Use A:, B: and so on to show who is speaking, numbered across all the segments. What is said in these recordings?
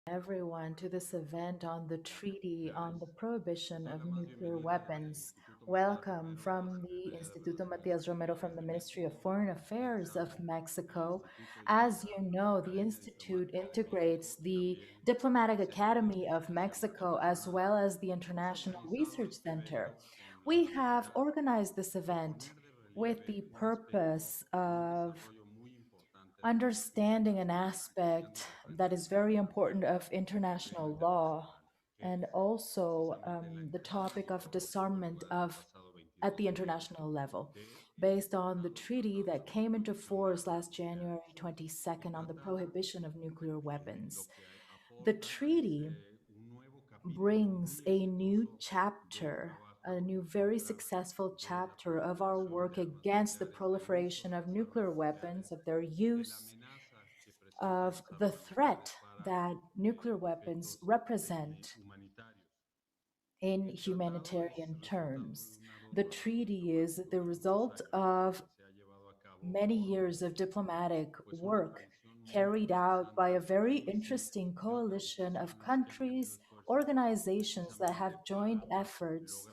A: everyone to this event on the Treaty on the Prohibition of Nuclear Weapons. Welcome from the Instituto Matias Romero from the Ministry of Foreign Affairs of Mexico. As you know, the Institute integrates the Diplomatic Academy of Mexico as well as the International Research Center. We have organized this event with the purpose of understanding an aspect that is very important of international law and also the topic of disarmament of at the international level based on the treaty that came into force last January 22nd on the prohibition of nuclear weapons. The treaty brings a new chapter, a new, very successful chapter of our work against the proliferation of nuclear weapons, of their use, of the threat that nuclear weapons represent in humanitarian terms. The treaty is the result of many years of diplomatic work carried out by a very interesting coalition of countries, organizations that have joined efforts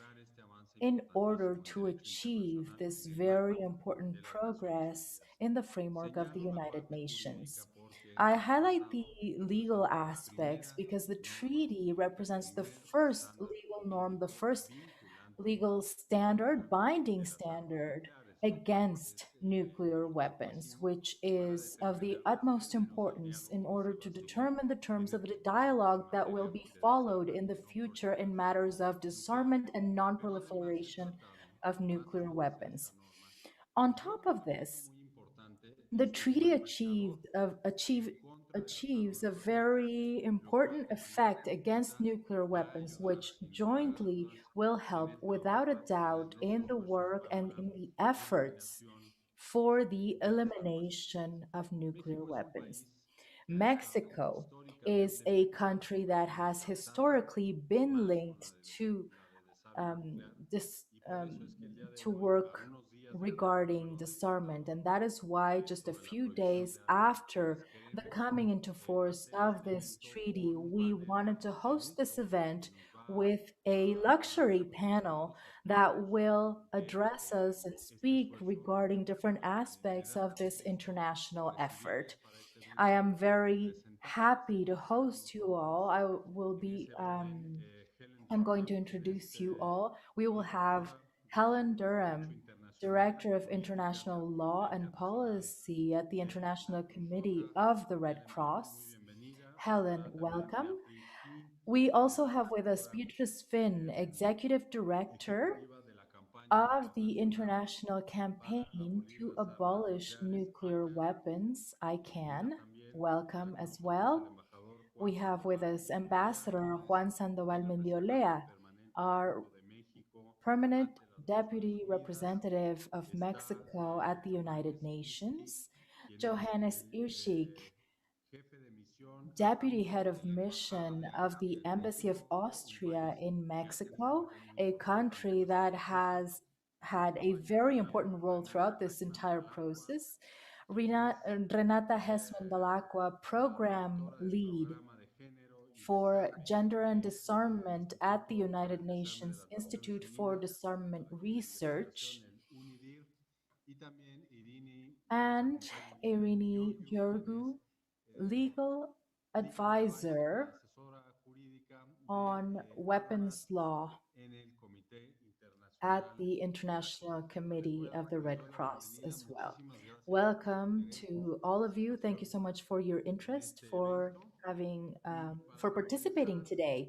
A: in order to achieve this very important progress in the framework of the United Nations. I highlight the legal aspects because the treaty represents the first legal norm, the first legal standard, binding standard against nuclear weapons, which is of the utmost importance in order to determine the terms of the dialogue that will be followed in the future in matters of disarmament and non-proliferation of nuclear weapons. On top of this, the treaty achieves a very important effect against nuclear weapons, which jointly will help, without a doubt, in the work and in the efforts for the elimination of nuclear weapons. Mexico is a country that has historically been linked to um, this to work regarding disarmament, and that is why just a few days after the coming into force of this treaty, we wanted to host this event with a luxury panel that will address us and speak regarding different aspects of this international effort. I am very happy to host you all. I'm going to introduce you all. We will have Helen Durham, Director of International Law and Policy at the International Committee of the Red Cross. Helen, welcome. We also have with us Beatrice Fihn, Executive Director of the International Campaign to Abolish Nuclear Weapons, ICAN. Welcome as well. We have with us Ambassador Juan Sandoval Mendiolea, our permanent deputy representative of Mexico at the United Nations, Johannes Irschik, deputy head of mission of the Embassy of Austria in Mexico, a country that has had a very important role throughout this entire process. Renata Hessmann Dalaqua, program lead for Gender and Disarmament at the United Nations Institute for Disarmament Research, and Eirini Giorgou, legal advisor on weapons law at the International Committee of the Red Cross as well. Welcome to all of you. Thank you so much for your interest, for for participating today.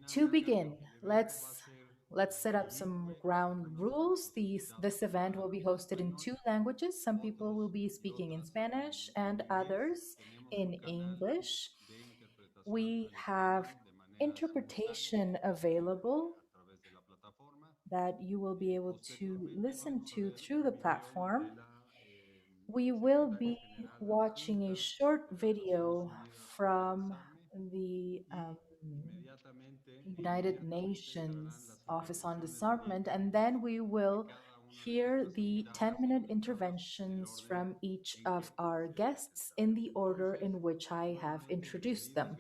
A: To begin, let's set up some ground rules. This event will be hosted in two languages. Some people will be speaking in Spanish and others in English. We have interpretation available that you will be able to listen to through the platform. We will be watching a short video from the United Nations Office on Disarmament, and then we will hear the 10-minute interventions from each of our guests in the order in which I have introduced them.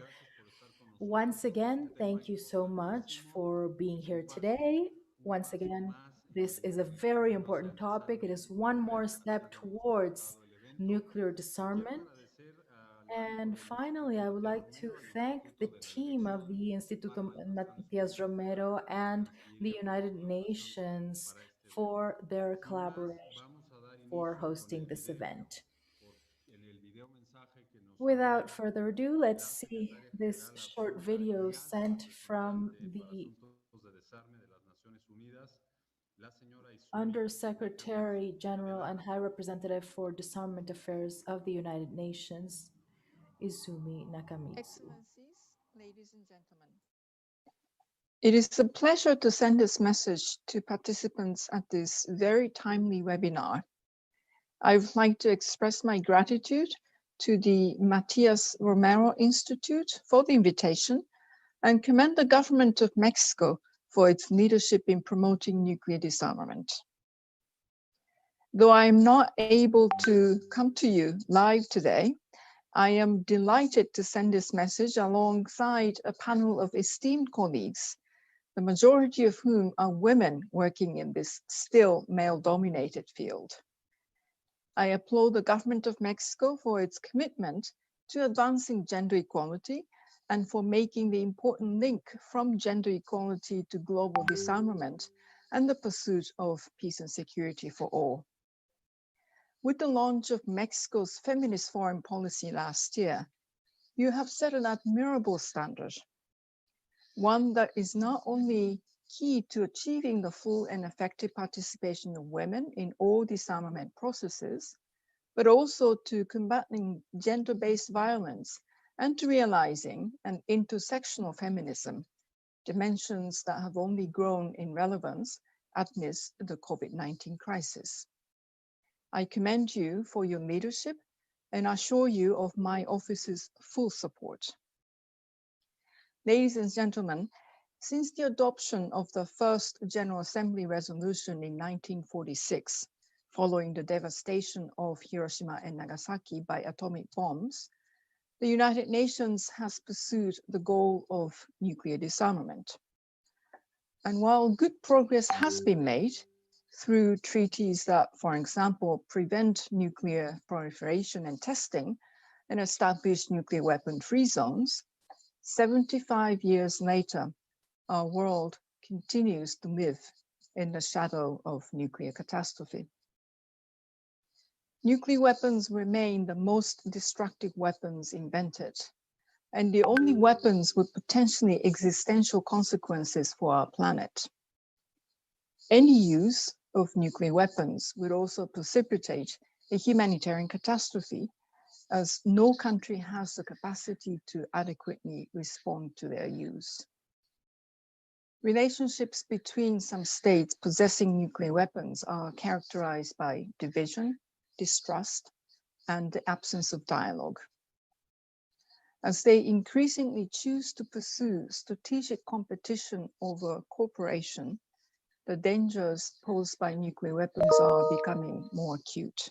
A: Once again, thank you so much for being here today. Once again, this is a very important topic. It is one more step towards nuclear disarmament. And finally, I would like to thank the team of the Instituto Matias Romero and the United Nations for their collaboration for hosting this event. Without further ado, let's see this short video sent from the Undersecretary General and High Representative for Disarmament Affairs of the United Nations, Izumi Nakamitsu.
B: Excellencies, ladies and gentlemen. It is a pleasure to send this message to participants at this very timely webinar. I would like to express my gratitude to the Matias Romero Institute for the invitation and commend the government of Mexico for its leadership in promoting nuclear disarmament. Though I am not able to come to you live today, I am delighted to send this message alongside a panel of esteemed colleagues, the majority of whom are women working in this still male-dominated field. I applaud the government of Mexico for its commitment to advancing gender equality and for making the important link from gender equality to global disarmament and the pursuit of peace and security for all. With the launch of Mexico's feminist foreign policy last year, you have set an admirable standard, one that is not only key to achieving the full and effective participation of women in all disarmament processes, but also to combating gender-based violence and to realizing an intersectional feminism, dimensions that have only grown in relevance amidst the COVID-19 crisis. I commend you for your leadership and assure you of my office's full support. Ladies and gentlemen, since the adoption of the first General Assembly resolution in 1946, following the devastation of Hiroshima and Nagasaki by atomic bombs, the United Nations has pursued the goal of nuclear disarmament. And while good progress has been made, through treaties that, for example, prevent nuclear proliferation and testing and establish nuclear weapon-free zones, 75 years later, our world continues to live in the shadow of nuclear catastrophe. Nuclear weapons remain the most destructive weapons invented, and the only weapons with potentially existential consequences for our planet. Any use of nuclear weapons would also precipitate a humanitarian catastrophe, as no country has the capacity to adequately respond to their use. Relationships between some states possessing nuclear weapons are characterized by division, distrust, and the absence of dialogue. As they increasingly choose to pursue strategic competition over cooperation, the dangers posed by nuclear weapons are becoming more acute.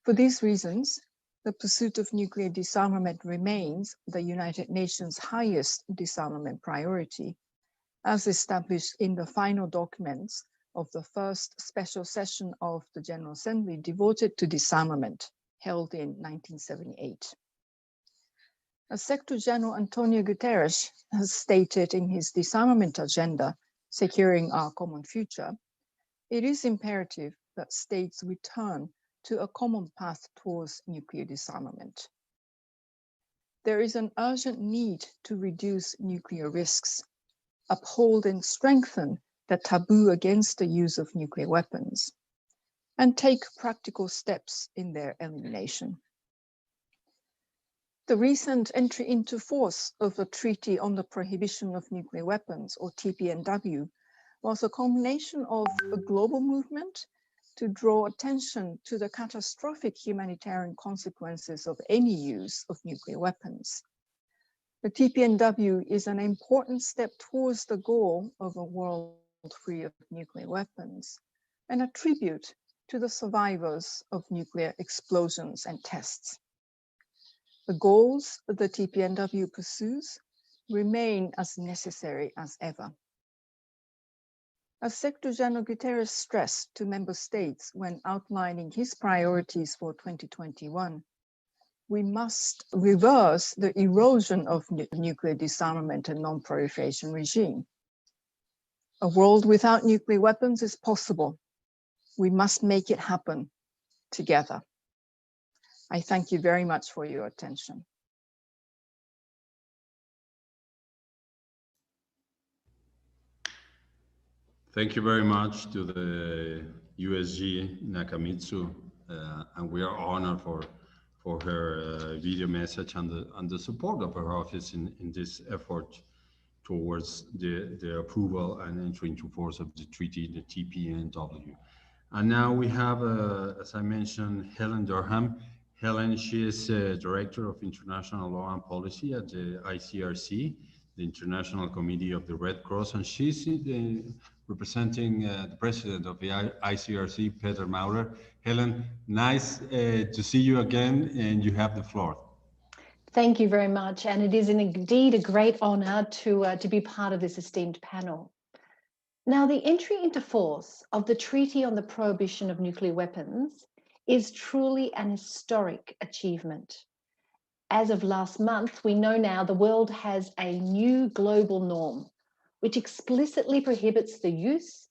B: For these reasons, the pursuit of nuclear disarmament remains the United Nations' highest disarmament priority, as established in the final documents of the first special session of the General Assembly devoted to disarmament, held in 1978. As Secretary General Antonio Guterres has stated in his disarmament agenda, Securing Our Common Future, it is imperative that states return to a common path towards nuclear disarmament. There is an urgent need to reduce nuclear risks, uphold and strengthen the taboo against the use of nuclear weapons, and take practical steps in their elimination. The recent entry into force of the Treaty on the Prohibition of Nuclear Weapons, or TPNW, was a combination of a global movement to draw attention to the catastrophic humanitarian consequences of any use of nuclear weapons. The TPNW is an important step towards the goal of a world free of nuclear weapons, and a tribute to the survivors of nuclear explosions and tests. The goals that the TPNW pursues remain as necessary as ever. As Secretary General Guterres stressed to member states when outlining his priorities for 2021, we must reverse the erosion of nuclear disarmament and non-proliferation regime. A world without nuclear weapons is possible. We must make it happen together. I thank you very much for your attention.
C: Thank you very much to the USG Nakamitsu, and we are honored for her video message and the support of her office in this effort towards the approval and entry into force of the treaty, the TPNW. And now we have, as I mentioned, Helen Durham. Helen, she is Director of International Law and Policy at the ICRC, the International Committee of the Red Cross, and she's representing the President of the ICRC, Peter Maurer. Helen, nice to see you again, and you have the floor.
D: Thank you very much, and it is indeed a great honor to be part of this esteemed panel. Now, the entry into force of the Treaty on the Prohibition of Nuclear Weapons is truly an historic achievement. As of last month, we know now the world has a new global norm, which explicitly prohibits the use,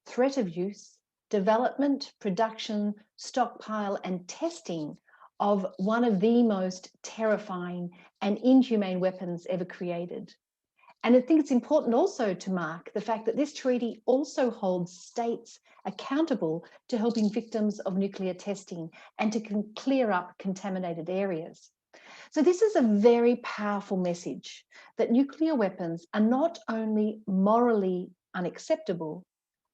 D: threat of use, development, production, stockpile, and testing of one of the most terrifying and inhumane weapons ever created. And I think it's important also to mark the fact that this treaty also holds states accountable to helping victims of nuclear testing and to clear up contaminated areas. So this is a very powerful message that nuclear weapons are not only morally unacceptable,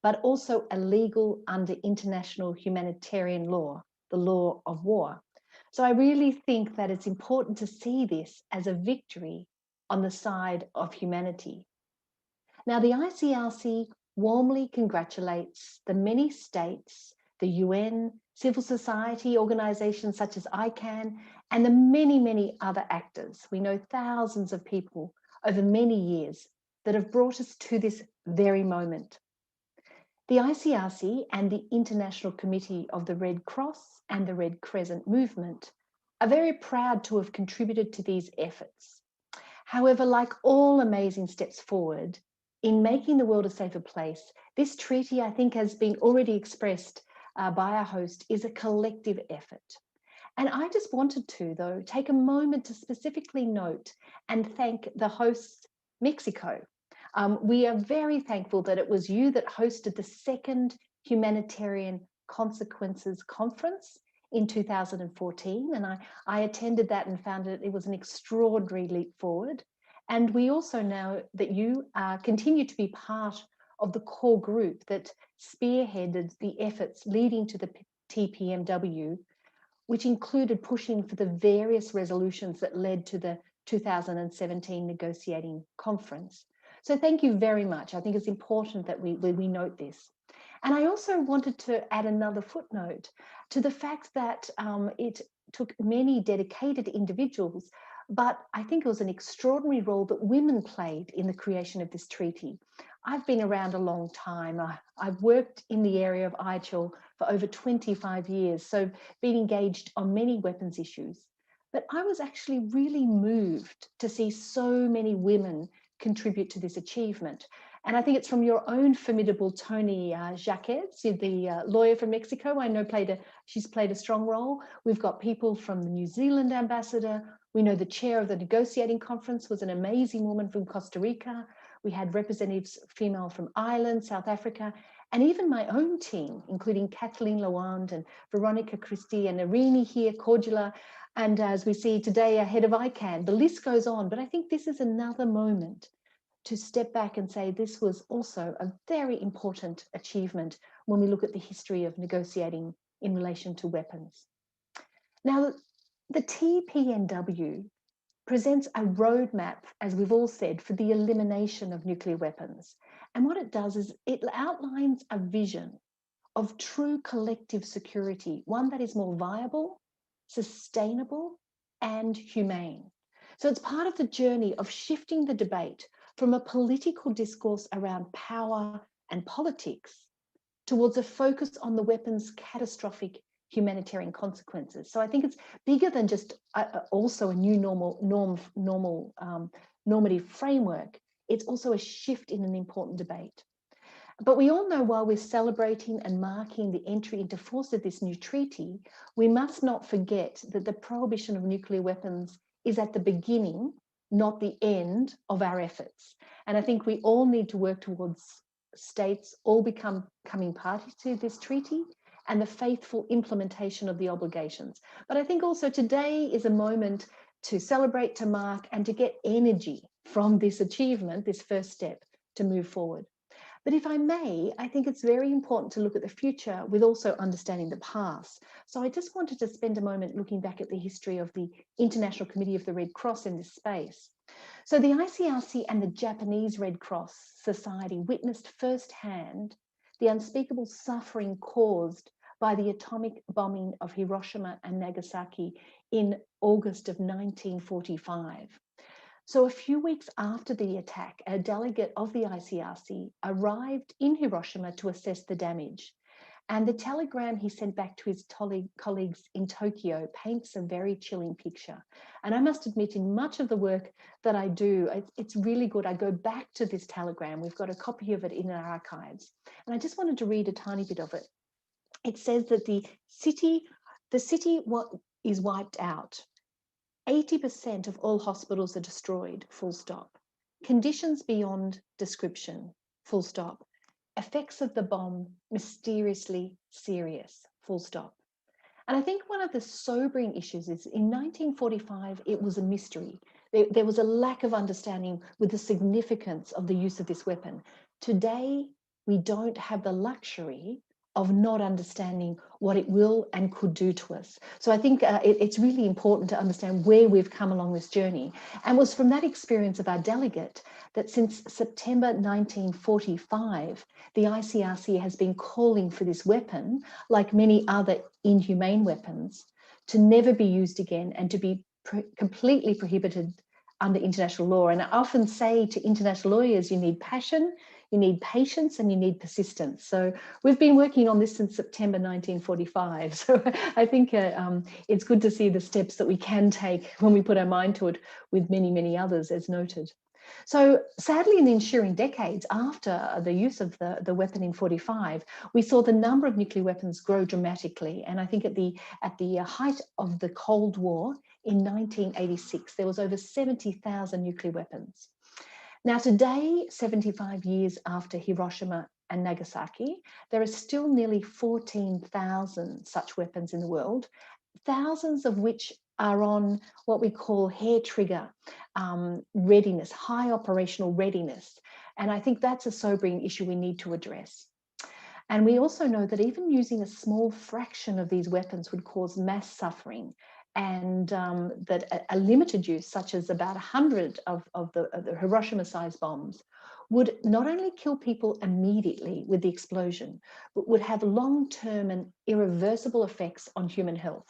D: but also illegal under international humanitarian law, the law of war. So I really think that it's important to see this as a victory on the side of humanity. Now, the ICRC warmly congratulates the many states, the UN, civil society organizations such as ICANN, and the many, many other actors. We know thousands of people over many years that have brought us to this very moment. The ICRC and the International Committee of the Red Cross and the Red Crescent movement are very proud to have contributed to these efforts. However, like all amazing steps forward in making the world a safer place, this treaty, I think, has been already expressed by our host, is a collective effort. And I just wanted to, though, take a moment to specifically note and thank the host, Mexico. We are very thankful that it was you that hosted the second Humanitarian Consequences Conference in 2014, and I attended that and found it was an extraordinary leap forward. And we also know that you continue to be part of the core group that spearheaded the efforts leading to the TPNW, which included pushing for the various resolutions that led to the 2017 negotiating conference. So thank you very much. I think it's important that we note this. And I also wanted to add another footnote to the fact that it took many dedicated individuals, but I think it was an extraordinary role that women played in the creation of this treaty. I've been around a long time. I've worked in the area of IHL for over 25 years, so been engaged on many weapons issues. But I was actually really moved to see so many women contribute to this achievement. And I think it's from your own formidable Tony Jaquez, the lawyer from Mexico. I know she's played a strong role. We've got people from the New Zealand ambassador. We know the chair of the negotiating conference was an amazing woman from Costa Rica. We had representatives female from Ireland, South Africa, and even my own team, including Kathleen Lawand and Veronica Christie and Eirini here, Cordula, and as we see today, ahead of ICANN. The list goes on, but I think this is another moment to step back and say this was also a very important achievement when we look at the history of negotiating in relation to weapons. Now, the TPNW presents a roadmap, as we've all said, for the elimination of nuclear weapons. And what it does is it outlines a vision of true collective security, one that is more viable, sustainable, and humane. So it's part of the journey of shifting the debate from a political discourse around power and politics towards a focus on the weapon's catastrophic humanitarian consequences. So I think it's bigger than just also a new normative framework. It's also a shift in an important debate. But we all know while we're celebrating and marking the entry into force of this new treaty, we must not forget that the prohibition of nuclear weapons is at the beginning, not the end of our efforts. And I think we all need to work towards states all becoming parties to this treaty and the faithful implementation of the obligations. But I think also today is a moment to celebrate, to mark, and to get energy from this achievement, this first step, to move forward. But if I may, I think it's very important to look at the future with also understanding the past. So I just wanted to spend a moment looking back at the history of the International Committee of the Red Cross in this space. So the ICRC and the Japanese Red Cross Society witnessed firsthand the unspeakable suffering caused by the atomic bombing of Hiroshima and Nagasaki in August of 1945. So a few weeks after the attack, a delegate of the ICRC arrived in Hiroshima to assess the damage. And the telegram he sent back to his colleagues in Tokyo paints a very chilling picture. And I must admit, in much of the work that I do, it's really good. I go back to this telegram. We've got a copy of it in our archives. And I just wanted to read a tiny bit of it. It says that the city is wiped out. 80% of all hospitals are destroyed, full stop. Conditions beyond description, full stop. Effects of the bomb, mysteriously serious, full stop. And I think one of the sobering issues is in 1945, it was a mystery. There was a lack of understanding with the significance of the use of this weapon. Today, we don't have the luxury of not understanding what it will and could do to us. So I think it's really important to understand where we've come along this journey. And it was from that experience of our delegate that since September 1945, the ICRC has been calling for this weapon, like many other inhumane weapons, to never be used again and to be completely prohibited under international law. And I often say to international lawyers, you need passion, you need patience, and you need persistence. So we've been working on this since September 1945. So I think it's good to see the steps that we can take when we put our mind to it with many, many others, as noted. So sadly, in the ensuing decades after the use of the weapon in 45, we saw the number of nuclear weapons grow dramatically. And I think at the height of the Cold War in 1986, there was over 70,000 nuclear weapons. Now today, 75 years after Hiroshima and Nagasaki, there are still nearly 14,000 such weapons in the world, thousands of which are on what we call hair trigger readiness, high operational readiness. And I think that's a sobering issue we need to address. And we also know that even using a small fraction of these weapons would cause mass suffering, and that a limited use, such as about 100 of the Hiroshima-sized bombs, would not only kill people immediately with the explosion, but would have long-term and irreversible effects on human health.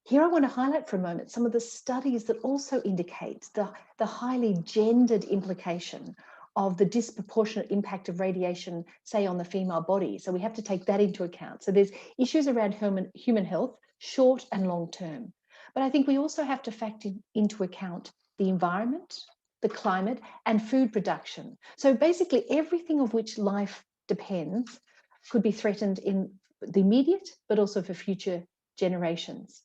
D: Here I want to highlight for a moment some of the studies that also indicate the highly gendered implication of the disproportionate impact of radiation, say, on the female body. So we have to take that into account. So there's issues around human health, short and long term. But I think we also have to factor into account the environment, the climate, and food production. So basically everything of which life depends could be threatened in the immediate, but also for future generations.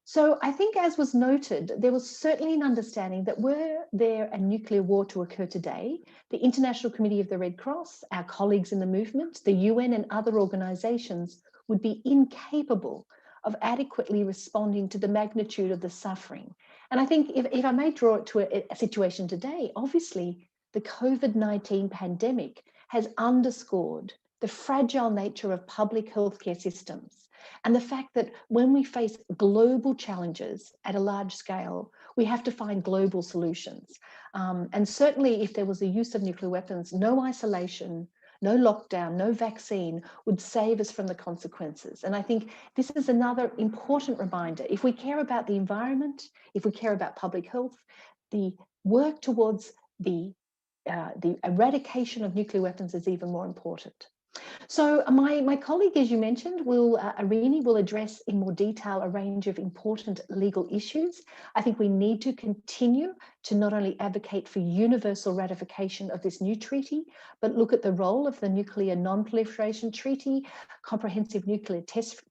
D: So I think, as was noted, there was certainly an understanding that were there a nuclear war to occur today, the International Committee of the Red Cross, our colleagues in the movement, the UN and other organizations would be incapable of adequately responding to the magnitude of the suffering. And I think if I may draw it to a situation today, obviously the COVID-19 pandemic has underscored the fragile nature of public healthcare systems, and the fact that when we face global challenges at a large scale, we have to find global solutions. And certainly if there was the use of nuclear weapons, no isolation, no lockdown, no vaccine would save us from the consequences. And I think this is another important reminder. If we care about the environment, if we care about public health, the work towards the eradication of nuclear weapons is even more important. So my colleague, as you mentioned, Eirini will address in more detail a range of important legal issues. I think we need to continue to not only advocate for universal ratification of this new treaty, but look at the role of the Nuclear Non-Proliferation Treaty, Comprehensive Nuclear Test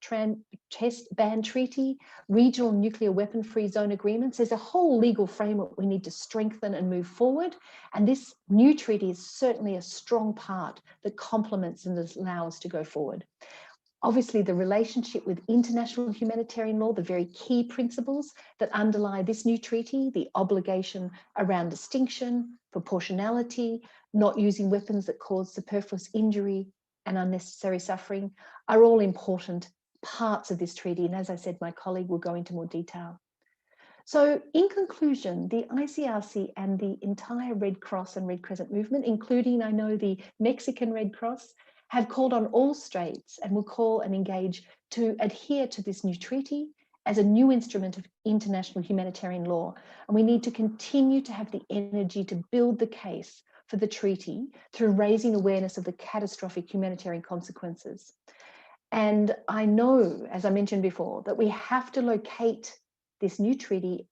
D: Ban Treaty, Regional Nuclear Weapon-Free Zone Agreements. There's a whole legal framework we need to strengthen and move forward. And this new treaty is certainly a strong part that complements and allows us to go forward. Obviously, the relationship with international humanitarian law, the very key principles that underlie this new treaty, the obligation around distinction, proportionality, not using weapons that cause superfluous injury and unnecessary suffering, are all important parts of this treaty. And as I said, my colleague will go into more detail. So in conclusion, the ICRC and the entire Red Cross and Red Crescent movement, including, I know, the Mexican Red Cross, have called on all states and will call and engage to adhere to this new treaty as a new instrument of international humanitarian law. And we need to continue to have the energy to build the case for the treaty through raising awareness of the catastrophic humanitarian consequences. And I know, as I mentioned before, that we have to locate this new treaty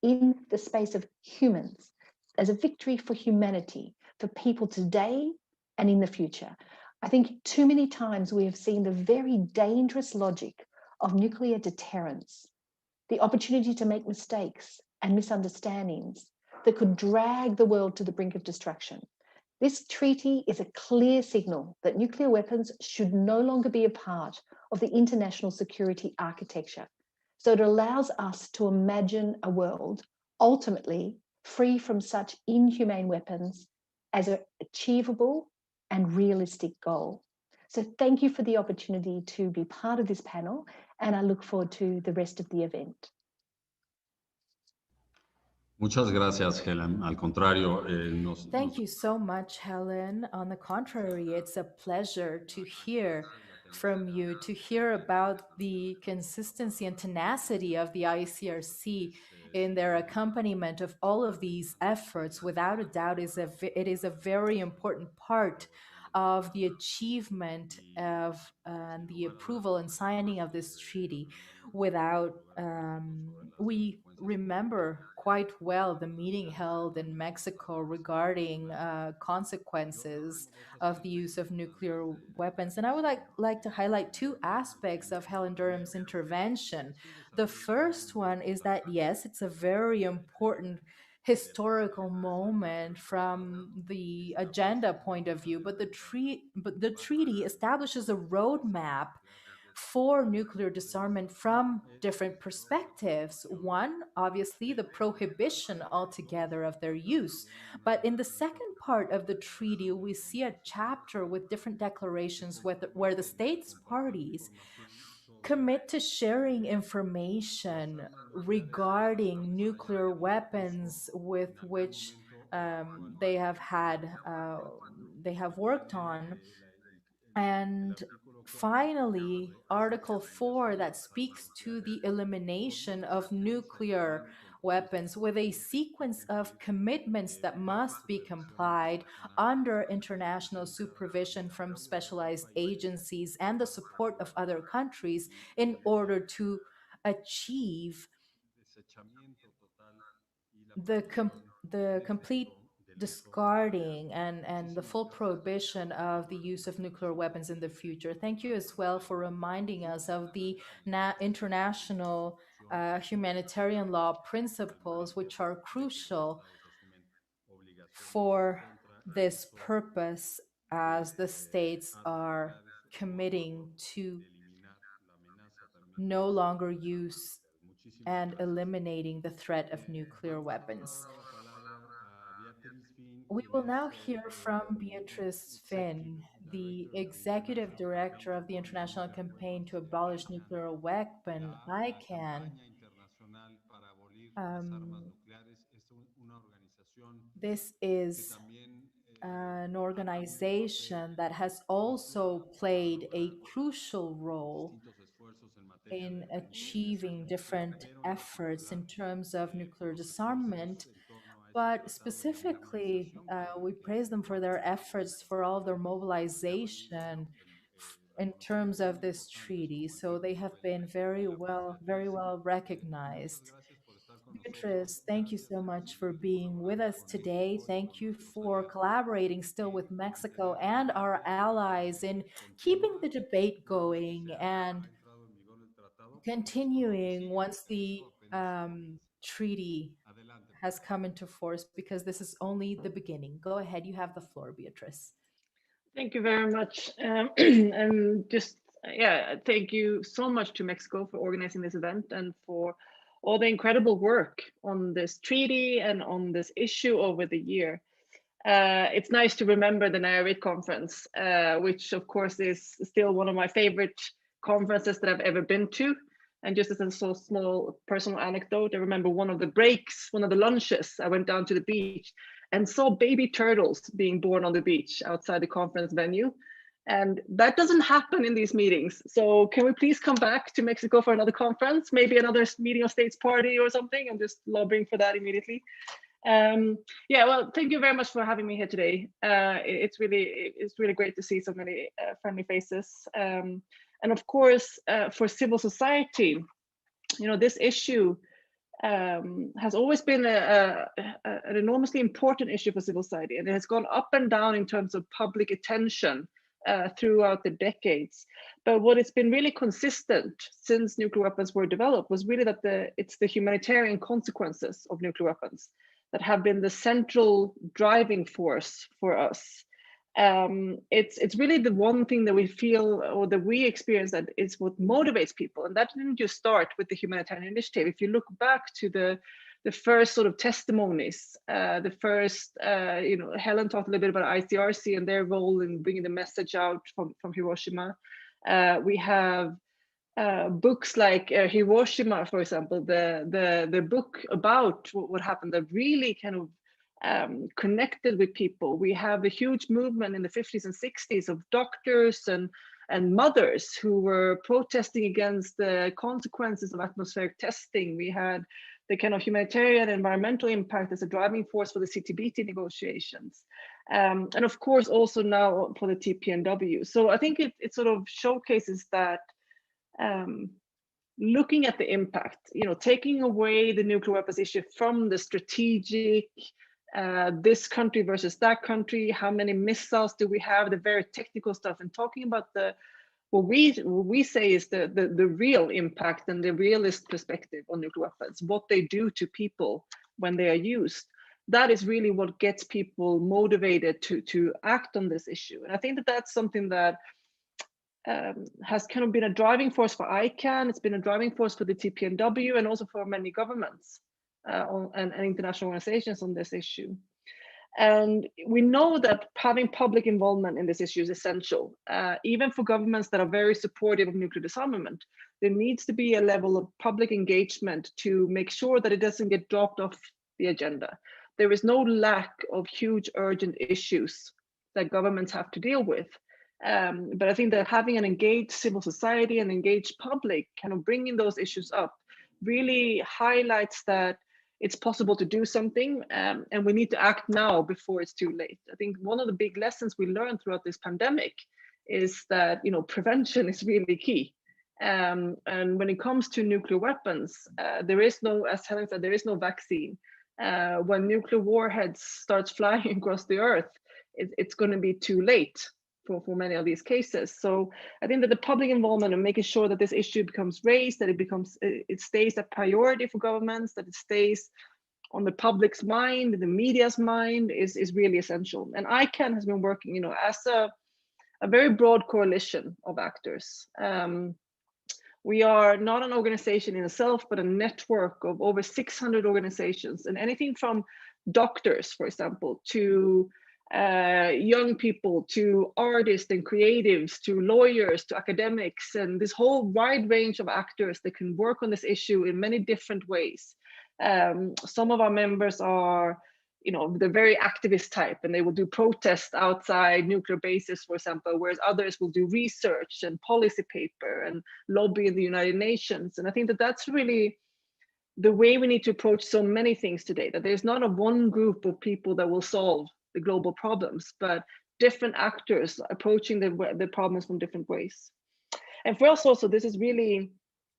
D: in the space of humans as a victory for humanity, for people today and in the future. I think too many times we have seen the very dangerous logic of nuclear deterrence, the opportunity to make mistakes and misunderstandings that could drag the world to the brink of destruction. This treaty is a clear signal that nuclear weapons should no longer be a part of the international security architecture. So it allows us to imagine a world ultimately free from such inhumane weapons as an achievable and realistic goal. So thank you for the opportunity to be part of this panel, and I look forward to the rest of the event.
C: Muchas gracias, Helen. Al contrario,
A: Thank you so much, Helen. On the contrary, it's a pleasure to hear from you, to hear about the consistency and tenacity of the ICRC in their accompaniment of all of these efforts. Without a doubt, it is a very important part of the achievement of the approval and signing of this treaty. Without we remember quite well the meeting held in Mexico regarding consequences of the use of nuclear weapons. And I would like to highlight two aspects of Helen Durham's intervention. The first one is that, yes, it's a very important historical moment from the agenda point of view, but the treaty establishes a roadmap for nuclear disarmament from different perspectives. One, obviously, the prohibition altogether of their use. But in the second part of the treaty, we see a chapter with different declarations where the states parties commit to sharing information regarding nuclear weapons with which they have worked on. And finally, Article 4 that speaks to the elimination of nuclear weapons with a sequence of commitments that must be complied under international supervision from specialized agencies and the support of other countries in order to achieve the complete discarding and the full prohibition of the use of nuclear weapons in the future. Thank you as well for reminding us of the international humanitarian law principles, which are crucial for this purpose as the states are committing to no longer use and eliminating the threat of nuclear weapons. We will now hear from Beatrice Fihn, the executive director of the international campaign to abolish nuclear weapon, ICAN. This is an organization that has also played a crucial role in achieving different efforts in terms of nuclear disarmament. But specifically, we praise them for their efforts, for all of their mobilization in terms of this treaty. So they have been very well recognized. Beatrice, thank you so much for being with us today. Thank you for collaborating still with Mexico and our allies in keeping the debate going and continuing once the treaty has come into force, because this is only the beginning. Go ahead, you have the floor, Beatrice.
E: Thank you very much. And just, yeah, thank you so much to Mexico for organizing this event and for all the incredible work on this treaty and on this issue over the year. It's nice to remember the Nayarit conference, which of course is still one of my favorite conferences that I've ever been to. And just as a so small personal anecdote, I remember one of the breaks, one of the lunches, I went down to the beach and saw baby turtles being born on the beach outside the conference venue. And that doesn't happen in these meetings. So can we please come back to Mexico for another conference, maybe another meeting of states party or something? I'm just lobbying for that immediately. Yeah, well, thank you very much for having me here today. It's really great to see so many friendly faces. And of course, for civil society, you know, this issue has always been an enormously important issue for civil society, and it has gone up and down in terms of public attention throughout the decades. But what it's been really consistent since nuclear weapons were developed was really that it's the humanitarian consequences of nuclear weapons that have been the central driving force for us. It's really the one thing that we feel or that we experience that is what motivates people, and that didn't just start with the humanitarian initiative. If you look back to the first sort of testimonies, the first, you know, Helen talked a little bit about ICRC and their role in bringing the message out from Hiroshima. We have books like Hiroshima, for example, the book about what happened that really kind of connected with people. We have a huge movement in the 50s and 60s of doctors and mothers who were protesting against the consequences of atmospheric testing. We had the kind of humanitarian environmental impact as a driving force for the CTBT negotiations. And of course, also now for the TPNW. So I think it sort of showcases that looking at the impact, you know, taking away the nuclear weapons issue from the strategic, this country versus that country, how many missiles do we have, the very technical stuff, and talking about what we say is the real impact and the realist perspective on nuclear weapons, what they do to people when they are used. That is really what gets people motivated to act on this issue. And I think that that's something that has kind of been a driving force for ICAN. It's been a driving force for the TPNW and also for many governments and international organizations on this issue. And we know that having public involvement in this issue is essential. Even for governments that are very supportive of nuclear disarmament, there needs to be a level of public engagement to make sure that it doesn't get dropped off the agenda. There is no lack of huge urgent issues that governments have to deal with. But I think that having an engaged civil society and engaged public kind of bringing those issues up really highlights that it's possible to do something, and we need to act now before it's too late. I think one of the big lessons we learned throughout this pandemic is that, you know, prevention is really key. And when it comes to nuclear weapons, there is no, as Helen said, there is no vaccine. When nuclear warheads starts flying across the earth, it's going to be too late for many of these cases. So I think that the public involvement and making sure that this issue becomes raised, that it stays a priority for governments, that it stays on the public's mind, the media's mind is really essential. And ICAN has been working, you know, as a very broad coalition of actors. We are not an organization in itself, but a network of over 600 organizations, and anything from doctors, for example, to young people to artists and creatives to lawyers to academics, and this whole wide range of actors that can work on this issue in many different ways. Some of our members are, the very activist type, and they will do protests outside nuclear bases, for example, whereas others will do research and policy paper and lobby in the United Nations. And I think that that's really the way we need to approach so many things today, that there's not a one group of people that will solve the global problems, but different actors approaching the problems from different ways. And for us also, this is really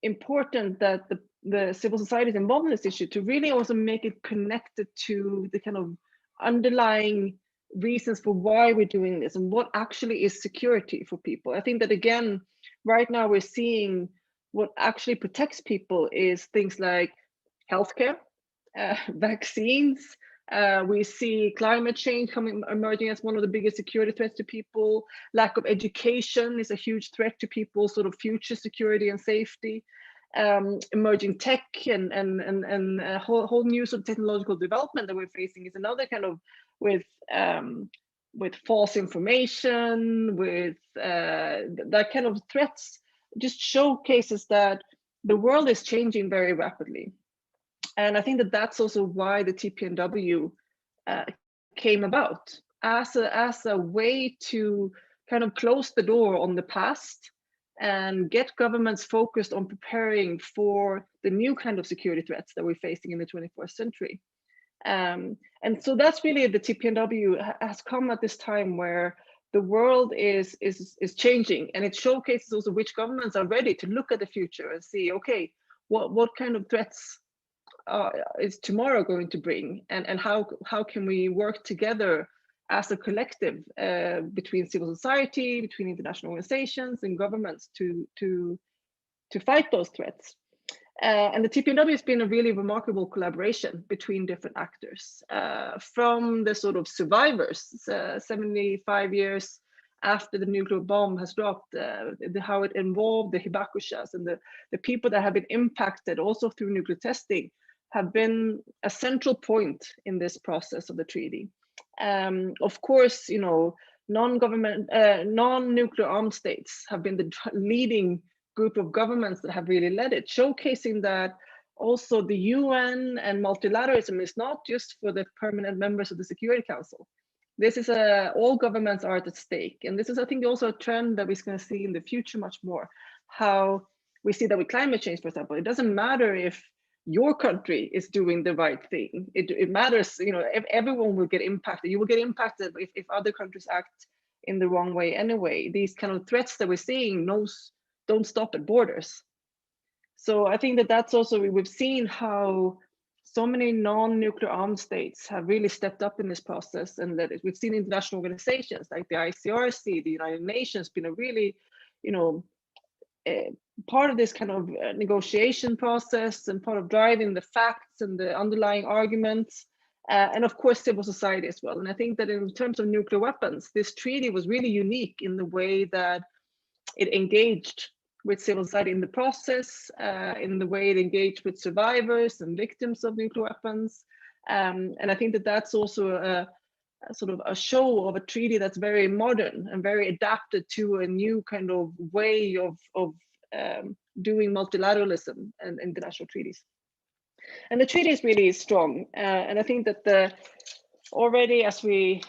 E: important that the civil society is involved in this issue to really also make it connected to the kind of underlying reasons for why we're doing this and what actually is security for people. I think that, again, right now we're seeing what actually protects people is things like healthcare, vaccines. We see climate change emerging as one of the biggest security threats to people. Lack of education is a huge threat to people's sort of future security and safety. Emerging tech and a whole new sort of technological development that we're facing is another kind of with false information, with that kind of threats, just showcases that the world is changing very rapidly. And I think that that's also why the TPNW came about as a way to kind of close the door on the past and get governments focused on preparing for the new kind of security threats that we're facing in the 21st century. And so that's really, the TPNW has come at this time where the world is changing, and it showcases also which governments are ready to look at the future and see, okay, what kind of threats is tomorrow going to bring, and how can we work together as a collective between civil society, between international organizations and governments to fight those threats. And the TPNW has been a really remarkable collaboration between different actors, from the sort of survivors 75 years after the nuclear bomb has dropped, how it involved the hibakushas and the people that have been impacted also through nuclear testing have been a central point in this process of the treaty. Of course, non-nuclear armed states have been the leading group of governments that have really led it, showcasing that also the UN and multilateralism is not just for the permanent members of the Security Council. This is all governments are at stake. And this is, I think, also a trend that we're going to see in the future much more, how we see that with climate change, for example. It doesn't matter if your country is doing the right thing. It matters, if everyone will get impacted. You will get impacted if other countries act in the wrong way anyway. These kind of threats that we're seeing don't stop at borders. So I think that that's also, we've seen how so many non-nuclear armed states have really stepped up in this process, and that we've seen international organizations like the ICRC, the United Nations, been a really, part of this kind of negotiation process and part of driving the facts and the underlying arguments, and of course civil society as well. And I think that in terms of nuclear weapons, this treaty was really unique in the way that it engaged with civil society in the process, in the way it engaged with survivors and victims of nuclear weapons. And I think that that's also a sort of a show of a treaty that's very modern and very adapted to a new kind of way of doing multilateralism and international treaties. And the treaty is really strong. And I think that already, as we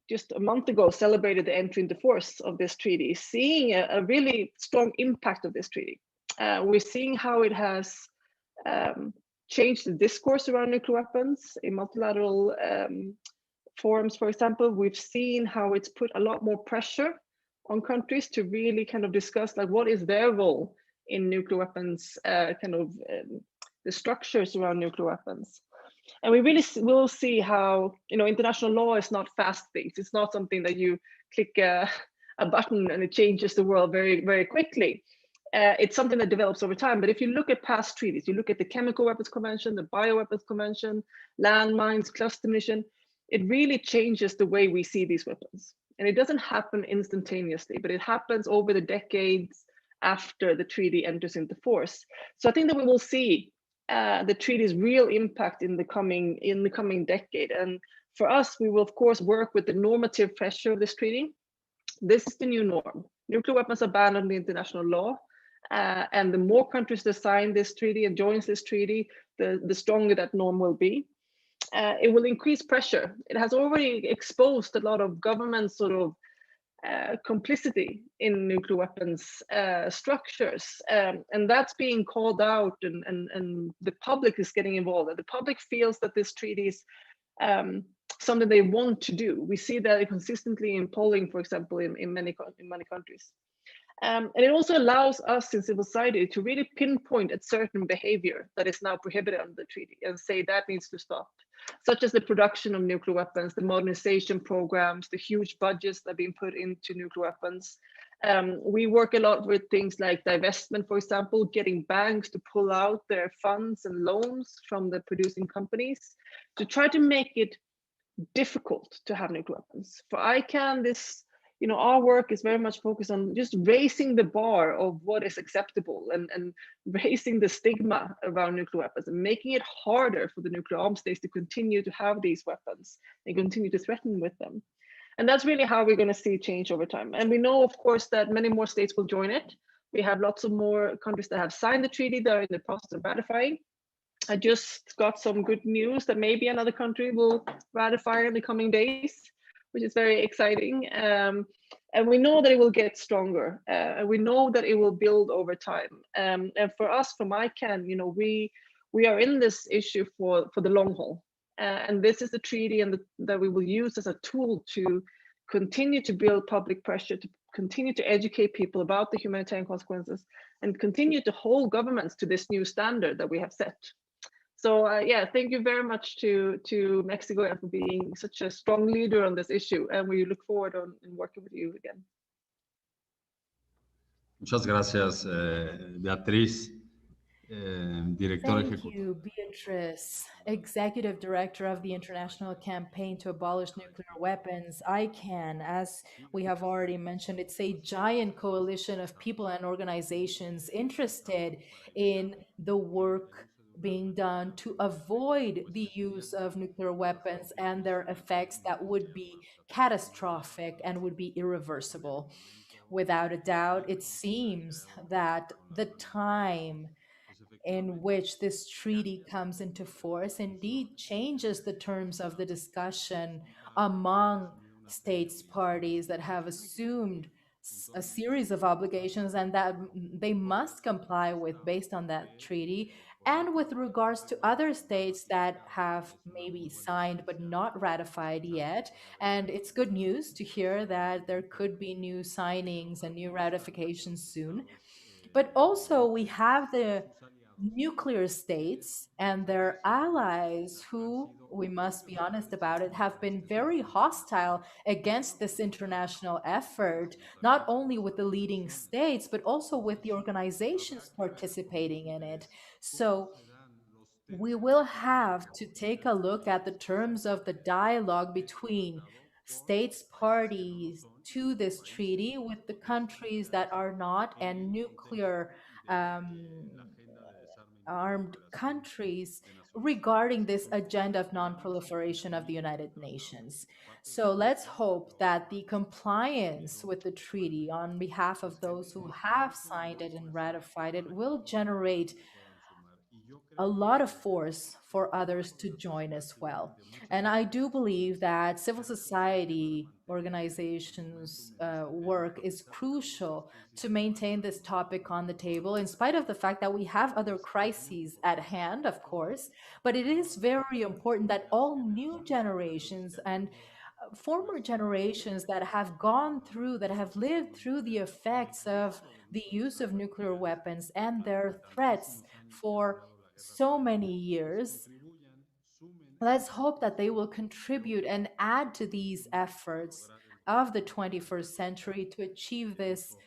E: just a month ago celebrated the entry into force of this treaty, seeing a really strong impact of this treaty. We're seeing how it has changed the discourse around nuclear weapons in multilateral forums, for example. We've seen how it's put a lot more pressure on countries to really kind of discuss like what is their role in nuclear weapons, the structures around nuclear weapons. And we really will see how, international law is not fast things. It's not something that you click a button and it changes the world very, very quickly. It's something that develops over time. But if you look at past treaties, you look at the Chemical Weapons Convention, the Bioweapons Convention, landmines, cluster munition, it really changes the way we see these weapons. And it doesn't happen instantaneously, but it happens over the decades after the treaty enters into force. So I think that we will see the treaty's real impact in the coming decade. And For us, we will of course work with the normative pressure of this treaty. This is the new norm. Nuclear weapons are banned under international law. And the more countries that sign this treaty and joins this treaty, the stronger that norm will be. It will increase pressure. It has already exposed a lot of government sort of complicity in nuclear weapons structures. And that's being called out, and the public is getting involved. The public feels that this treaty is something they want to do. We see that consistently in polling, for example, in many countries. And it also allows us in civil society to really pinpoint at certain behavior that is now prohibited under the treaty and say that needs to stop, such as the production of nuclear weapons, the modernization programs, the huge budgets that have been put into nuclear weapons. We work a lot with things like divestment, for example, getting banks to pull out their funds and loans from the producing companies to try to make it difficult to have nuclear weapons. For ICANN, this, our work is very much focused on just raising the bar of what is acceptable and raising the stigma around nuclear weapons and making it harder for the nuclear armed states to continue to have these weapons and continue to threaten with them. And that's really how we're going to see change over time. And we know, of course, that many more states will join it. We have lots of more countries that have signed the treaty that are in the process of ratifying. I just got some good news that maybe another country will ratify in the coming days, which is very exciting. And we know that it will get stronger. And we know that it will build over time. And for us, from ICANN, we are in this issue for the long haul. And this is the treaty that we will use as a tool to continue to build public pressure, to continue to educate people about the humanitarian consequences, and continue to hold governments to this new standard that we have set. So yeah, thank you very much to Mexico for being such a strong leader on this issue, and we look forward in working with you again.
C: Muchas gracias, Beatriz.
A: Thank you, Beatrice, Executive Director of the International Campaign to Abolish Nuclear Weapons, ICANN. As we have already mentioned, it's a giant coalition of people and organizations interested in the work being done to avoid the use of nuclear weapons and their effects that would be catastrophic and would be irreversible. Without a doubt, it seems that the time in which this treaty comes into force indeed changes the terms of the discussion among states parties that have assumed a series of obligations and that they must comply with based on that treaty, and with regards to other states that have maybe signed but not ratified yet. And it's good news to hear that there could be new signings and new ratifications soon. But also we have the nuclear states and their allies who, we must be honest about it, have been very hostile against this international effort, not only with the leading states, but also with the organizations participating in it. So we will have to take a look at the terms of the dialogue between states parties to this treaty with the countries that are not, and nuclear um, armed countries regarding this agenda of non-proliferation of the United Nations. So let's hope that the compliance with the treaty on behalf of those who have signed it and ratified it will generate a lot of force for others to join as well. And I do believe that civil society organizations' work is crucial to maintain this topic on the table, in spite of the fact that we have other crises at hand, of course. But it is very important that all new generations and former generations that have gone through, that have lived through the effects of the use of nuclear weapons and their threats for so many years, let's hope that they will contribute and add to these efforts of the 21st century to achieve this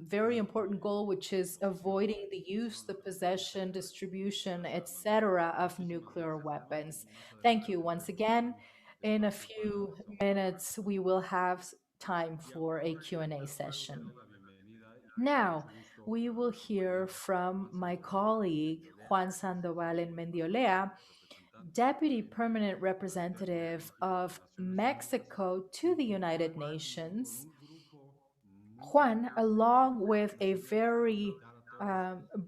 A: very important goal, which is avoiding the use, the possession, distribution, etc., of nuclear weapons. Thank you once again. In a few minutes, we will have time for a Q&A session. Now, we will hear from my colleague, Juan Sandoval in Mendiolea, Deputy Permanent Representative of Mexico to the United Nations, Juan, along with a very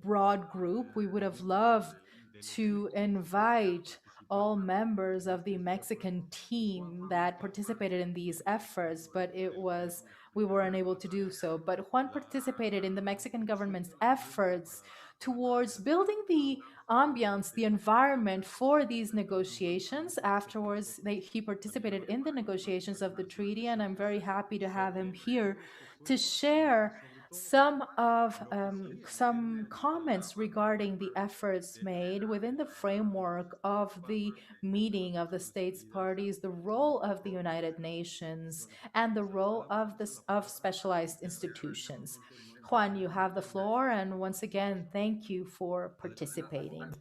A: broad group, we would have loved to invite all members of the Mexican team that participated in these efforts, but we were unable to do so. But Juan participated in the Mexican government's efforts towards building the ambiance, the environment for these negotiations. Afterwards, he participated in the negotiations of the treaty, and I'm very happy to have him here to share some comments regarding the efforts made within the framework of the meeting of the states parties, the role of the United Nations, and the role of specialized institutions. Juan, you have the floor, and once again, thank you for participating.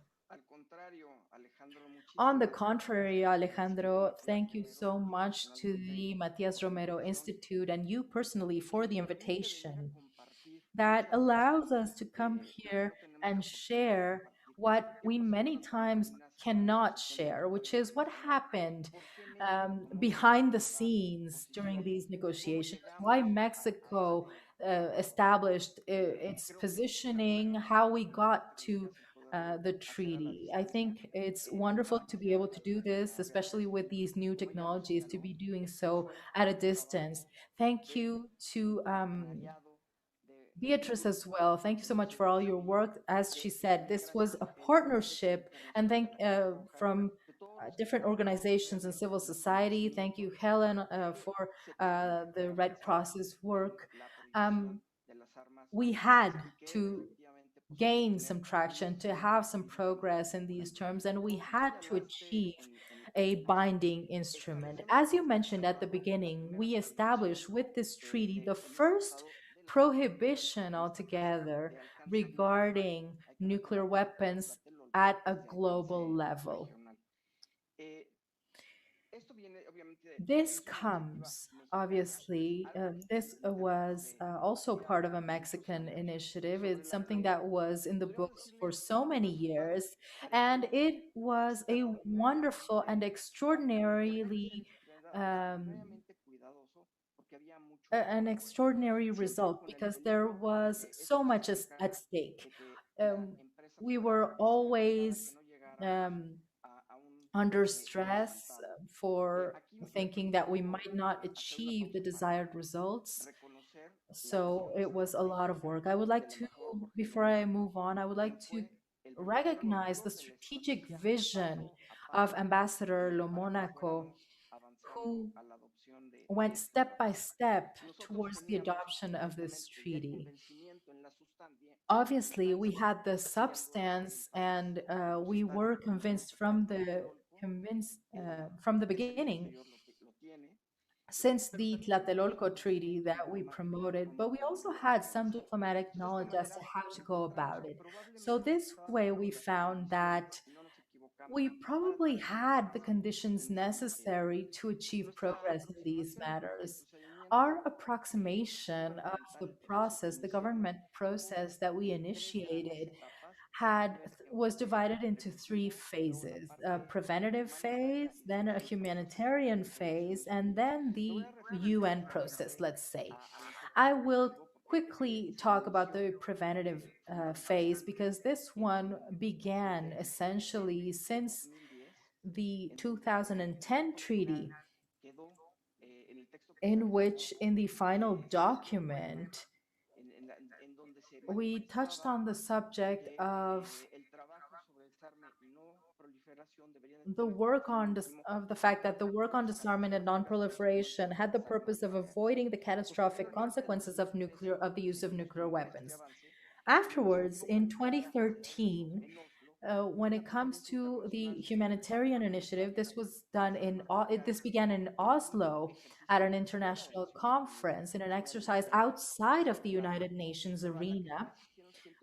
A: On the contrary, Alejandro, thank you so much to the Matias Romero Institute and you personally for the invitation that allows us to come here and share what we many times cannot share, which is what happened behind the scenes during these negotiations, why Mexico established its positioning, how we got to the treaty. I think it's wonderful to be able to do this, especially with these new technologies, to be doing so at a distance. Thank you to Beatrice as well. Thank you so much for all your work. As she said, this was a partnership, and thank from different organizations and civil society. Thank you, Helen, for the Red Cross's work. Um, we had to gain some traction, to have some progress in these terms, and we had to achieve a binding instrument. As you mentioned at the beginning, we established with this treaty the first prohibition altogether regarding nuclear weapons at a global level. This comes, obviously, this was also part of a Mexican initiative. It's something that was in the books for so many years, and it was a wonderful and extraordinarily an extraordinary result because there was so much at stake. Um, we were always um, under stress for thinking that we might not achieve the desired results. So it was a lot of work. I would like to, before I move on, I would like to recognize the strategic vision of Ambassador Lo Monaco, who went step by step towards the adoption of this treaty. Obviously, we had the substance, and we were convinced from the beginning, since the Tlatelolco Treaty that we promoted, but we also had some diplomatic knowledge as to how to go about it. So this way, we found that we probably had the conditions necessary to achieve progress in these matters. Our approximation of the process, the government process that we initiated, was divided into three phases: a preventative phase, then a humanitarian phase, and then the UN process, let's say. I will quickly talk about the preventative phase because this one began essentially since the 2010 treaty, in which, in the final document, we touched on the subject of the fact that the work on disarmament and non-proliferation had the purpose of avoiding the catastrophic consequences of the use of nuclear weapons. Afterwards, in 2013, when it comes to the humanitarian initiative, this began in Oslo at an international conference in an exercise outside of the United Nations arena,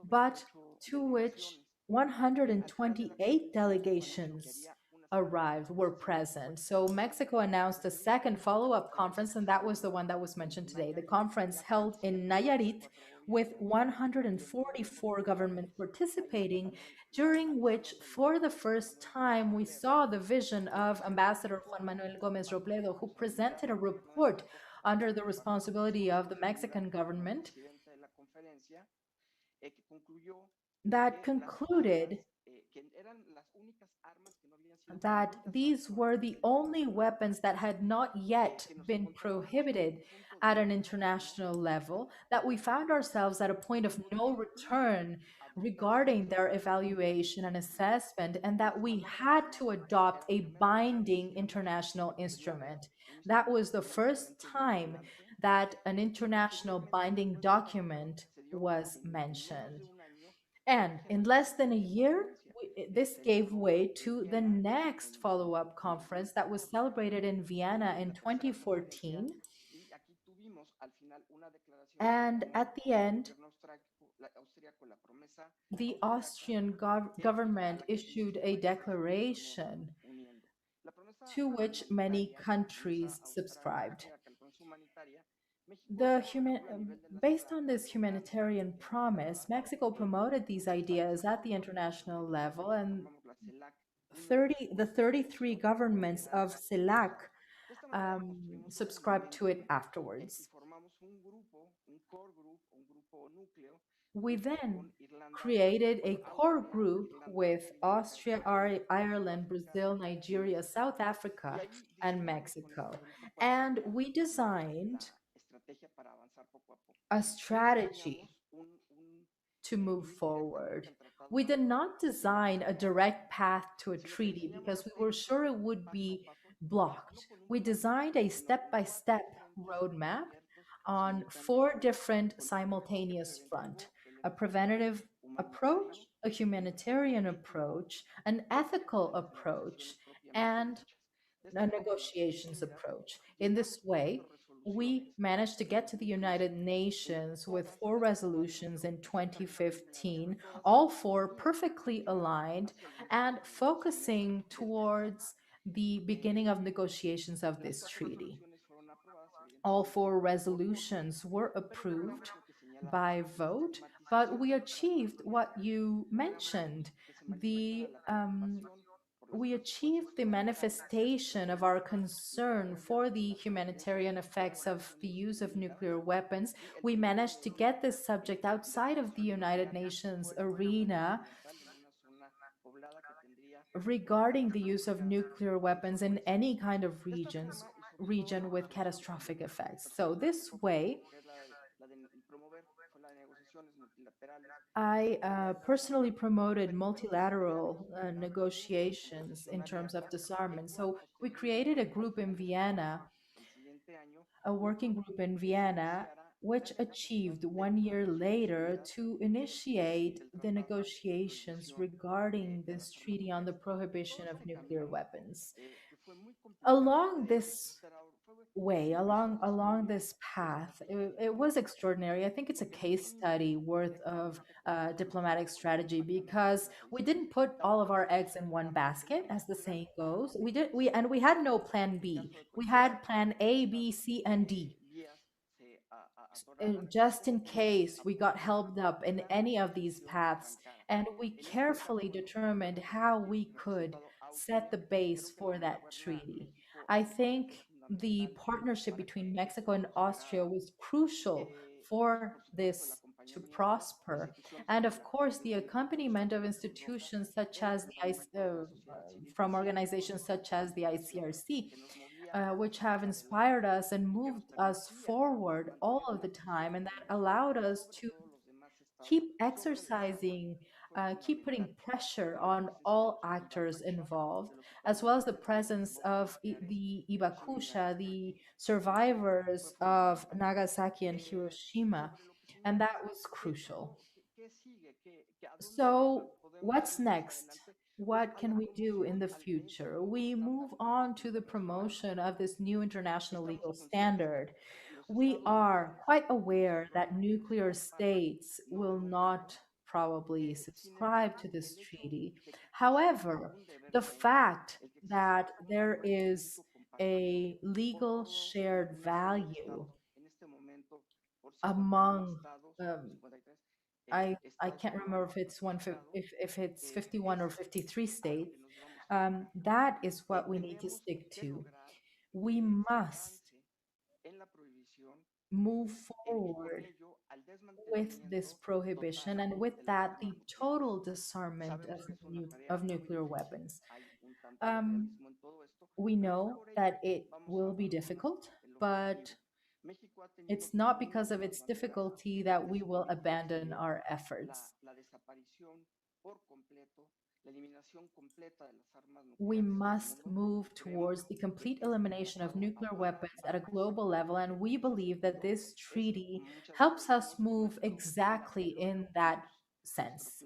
A: but to which 128 delegations arrived, were present. So Mexico announced a second follow-up conference, and that was the one that was mentioned today. The conference held in Nayarit with 144 governments participating, during which, for the first time, we saw the vision of Ambassador Juan Manuel Gomez Robledo, who presented a report under the responsibility of the Mexican government that concluded that these were the only weapons that had not yet been prohibited at an international level, that we found ourselves at a point of no return regarding their evaluation and assessment, and that we had to adopt a binding international instrument. That was the first time that an international binding document was mentioned. And in less than a year, this gave way to the next follow up conference that was celebrated in Vienna in 2014. And at the end, the Austrian government issued a declaration to which many countries subscribed. Based on this humanitarian promise, Mexico promoted these ideas at the international level, and the 33 governments of CELAC subscribed to it afterwards. We then created a core group with Austria, Ireland, Brazil, Nigeria, South Africa, and Mexico. And we designed a strategy to move forward. We did not design a direct path to a treaty because we were sure it would be blocked. We designed a step by step roadmap on four different simultaneous fronts: a preventative approach, a humanitarian approach, an ethical approach, and a negotiations approach. In this way, we managed to get to the United Nations with four resolutions in 2015, all four perfectly aligned and focusing towards the beginning of negotiations of this treaty. All four resolutions were approved by vote, but we achieved what you mentioned. We achieved the manifestation of our concern for the humanitarian effects of the use of nuclear weapons. We managed to get this subject outside of the United Nations arena regarding the use of nuclear weapons in any kind of region with catastrophic effects. So this way, I personally promoted multilateral negotiations in terms of disarmament. So we created a group in Vienna, a working group in Vienna, which achieved 1 year later to initiate the negotiations regarding this treaty on the prohibition of nuclear weapons. Along this way, along this path, it was extraordinary. I think it's a case study worth of diplomatic strategy, because we didn't put all of our eggs in one basket, as the saying goes. We had no plan B. We had plan A, B, C, and D, just in case we got held up in any of these paths. And we carefully determined how we could set the base for that treaty. I think the partnership between Mexico and Austria was crucial for this to prosper. And of course, the accompaniment of institutions such as from organizations such as the ICRC, which have inspired us and moved us forward all of the time, and that allowed us to keep exercising, keep putting pressure on all actors involved, as well as the presence of the Ibakusha, the survivors of Nagasaki and Hiroshima, and that was crucial. So, what's next? What can we do in the future? We move on to the promotion of this new international legal standard. We are quite aware that nuclear states will not probably subscribe to this treaty. However, the fact that there is a legal shared value among I can't remember if it's if it's 51 or 53 states. That is what we need to stick to. We must move forward with this prohibition and with that the total disarmament of nuclear weapons. Um, we know that it will be difficult, but it's not because of its difficulty that we will abandon our efforts. We must move towards the complete elimination of nuclear weapons at a global level, and we believe that this treaty helps us move exactly in that sense.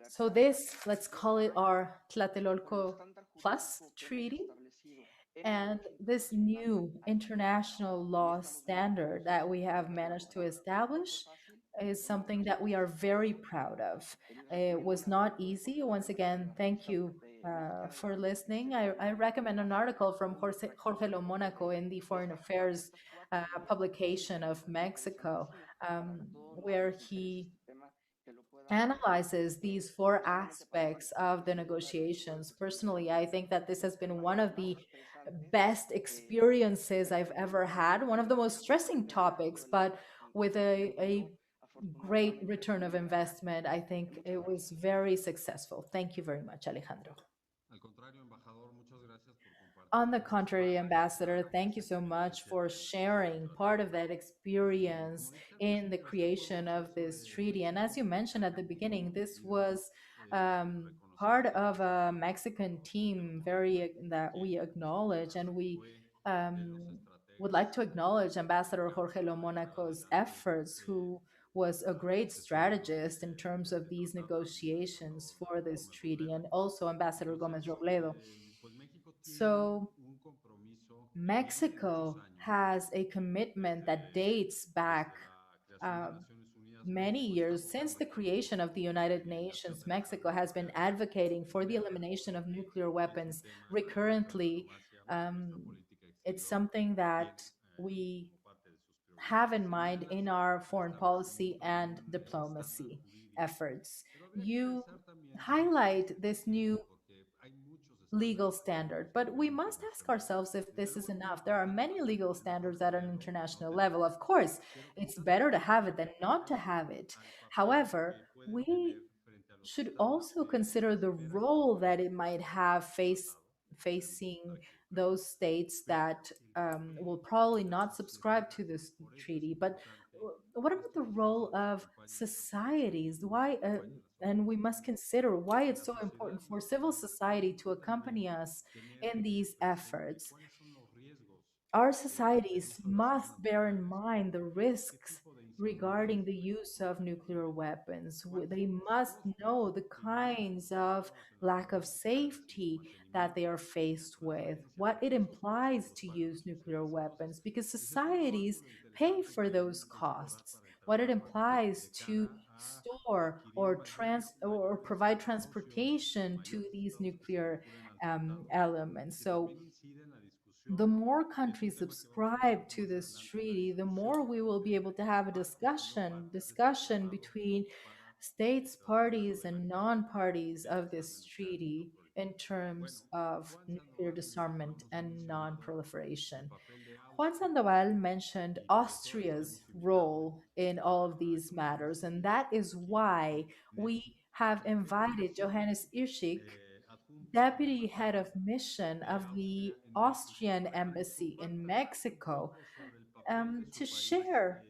A: So this, let's call it our Tlatelolco Plus Treaty, and this new international law standard that we have managed to establish is something that we are very proud of. It was not easy. Once again, thank you for listening. I recommend an article from Jorge Lo Monaco in the Foreign Affairs publication of Mexico, where he analyzes these four aspects of the negotiations. Personally, I think that this has been one of the best experiences I've ever had, one of the most stressing topics, but with a great return of investment. I think it was very successful. Thank you very much, Alejandro. On the contrary, Ambassador, thank you so much for sharing part of that experience in the creation of this treaty. And as you mentioned at the beginning, this was part of a Mexican team, very that we acknowledge, and we would like to acknowledge Ambassador Jorge Lo Monaco's efforts, who was a great strategist in terms of these negotiations for this treaty, and also Ambassador Gomez Robledo. So Mexico has a commitment that dates back um, many years. Since the creation of the United Nations, Mexico has been advocating for the elimination of nuclear weapons recurrently. Um, it's something that we have in mind in our foreign policy and diplomacy efforts. You highlight this new legal standard. But we must ask ourselves if this is enough. There are many legal standards at an international level. Of course, it's better to have it than not to have it. However, we should also consider the role that it might have facing those states that will probably not subscribe to this treaty. But what about the role of societies? Why? And we must consider why it's so important for civil society to accompany us in these efforts. Our societies must bear in mind the risks regarding the use of nuclear weapons. They must know the kinds of lack of safety that they are faced with, what it implies to use nuclear weapons, because societies pay for those costs, what it implies to store or or provide transportation to these nuclear elements. So the more countries subscribe to this treaty, the more we will be able to have a discussion between states, parties, and non-parties of this treaty in terms of nuclear disarmament and non-proliferation. Juan Sandoval mentioned Austria's role in all of these matters, and that is why we have invited Johannes Irschik, deputy head of mission of the Austrian embassy in Mexico, to share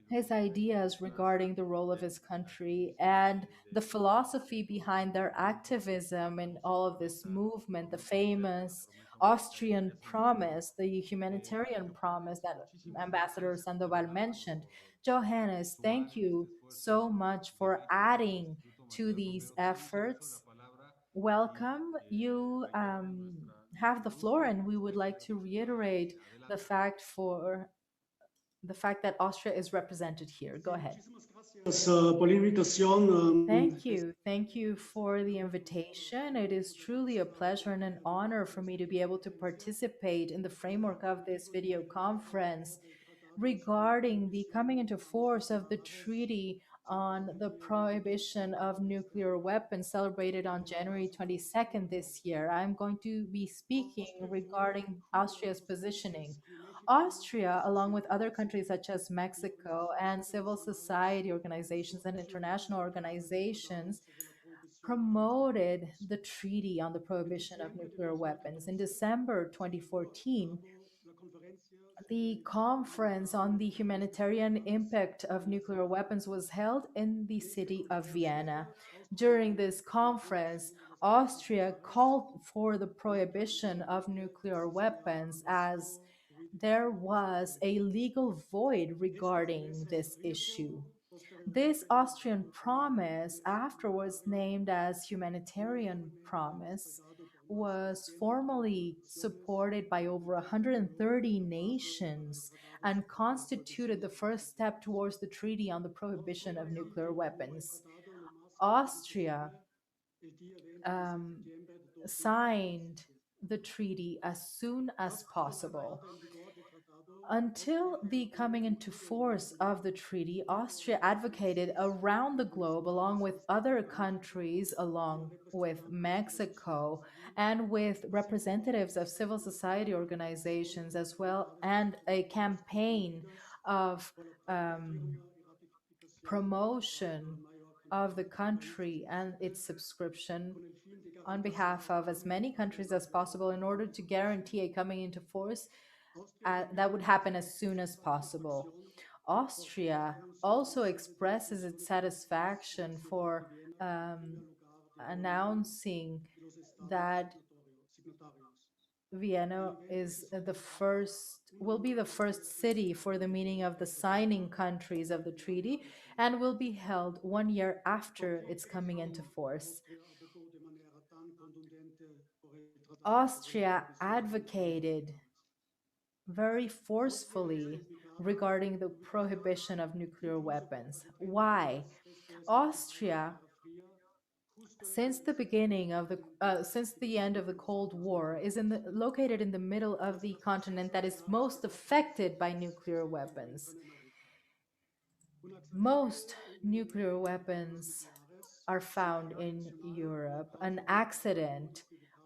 A: his ideas regarding the role of his country and the philosophy behind their activism in all of this movement, the famous Austrian promise, the humanitarian promise that Ambassador Sandoval mentioned. Johannes, thank you so much for adding to these efforts. Welcome. You have the floor, and we would like to reiterate the fact for the fact that Austria is represented here. Go ahead. Thank you. Thank you for the invitation. It is truly a pleasure and an honor for me to be able to participate in the framework of this video conference regarding the coming into force of the Treaty on the Prohibition of Nuclear Weapons celebrated on January 22nd this year. I'm going to be speaking regarding Austria's positioning. Austria, along with other countries such as Mexico and civil society organizations and international organizations, promoted the Treaty on the Prohibition of Nuclear Weapons. In December 2014, the conference on the humanitarian impact of nuclear weapons was held in the city of Vienna. During this conference, Austria called for the prohibition of nuclear weapons as there was a legal void regarding this issue. This Austrian promise, afterwards named as Humanitarian Promise, was formally supported by over 130 nations and constituted the first step towards the Treaty on the Prohibition of Nuclear Weapons. Austria um, signed the treaty as soon as possible. Until the coming into force of the treaty, Austria advocated around the globe, along with other countries, along with Mexico, and with representatives of civil society organizations as well, and a campaign of promotion of the country and its subscription on behalf of as many countries as possible in order to guarantee a coming into force that would happen as soon as possible. Austria also expresses its satisfaction for announcing that Vienna is the first, will be the first city for the meeting of the signing countries of the treaty and will be held 1 year after its coming into force. Austria advocated very forcefully regarding the prohibition of nuclear weapons. Why? Austria, since the beginning of since the end of the Cold War, is located in the middle of the continent that is most affected by nuclear weapons. Most nuclear weapons are found in Europe. An accident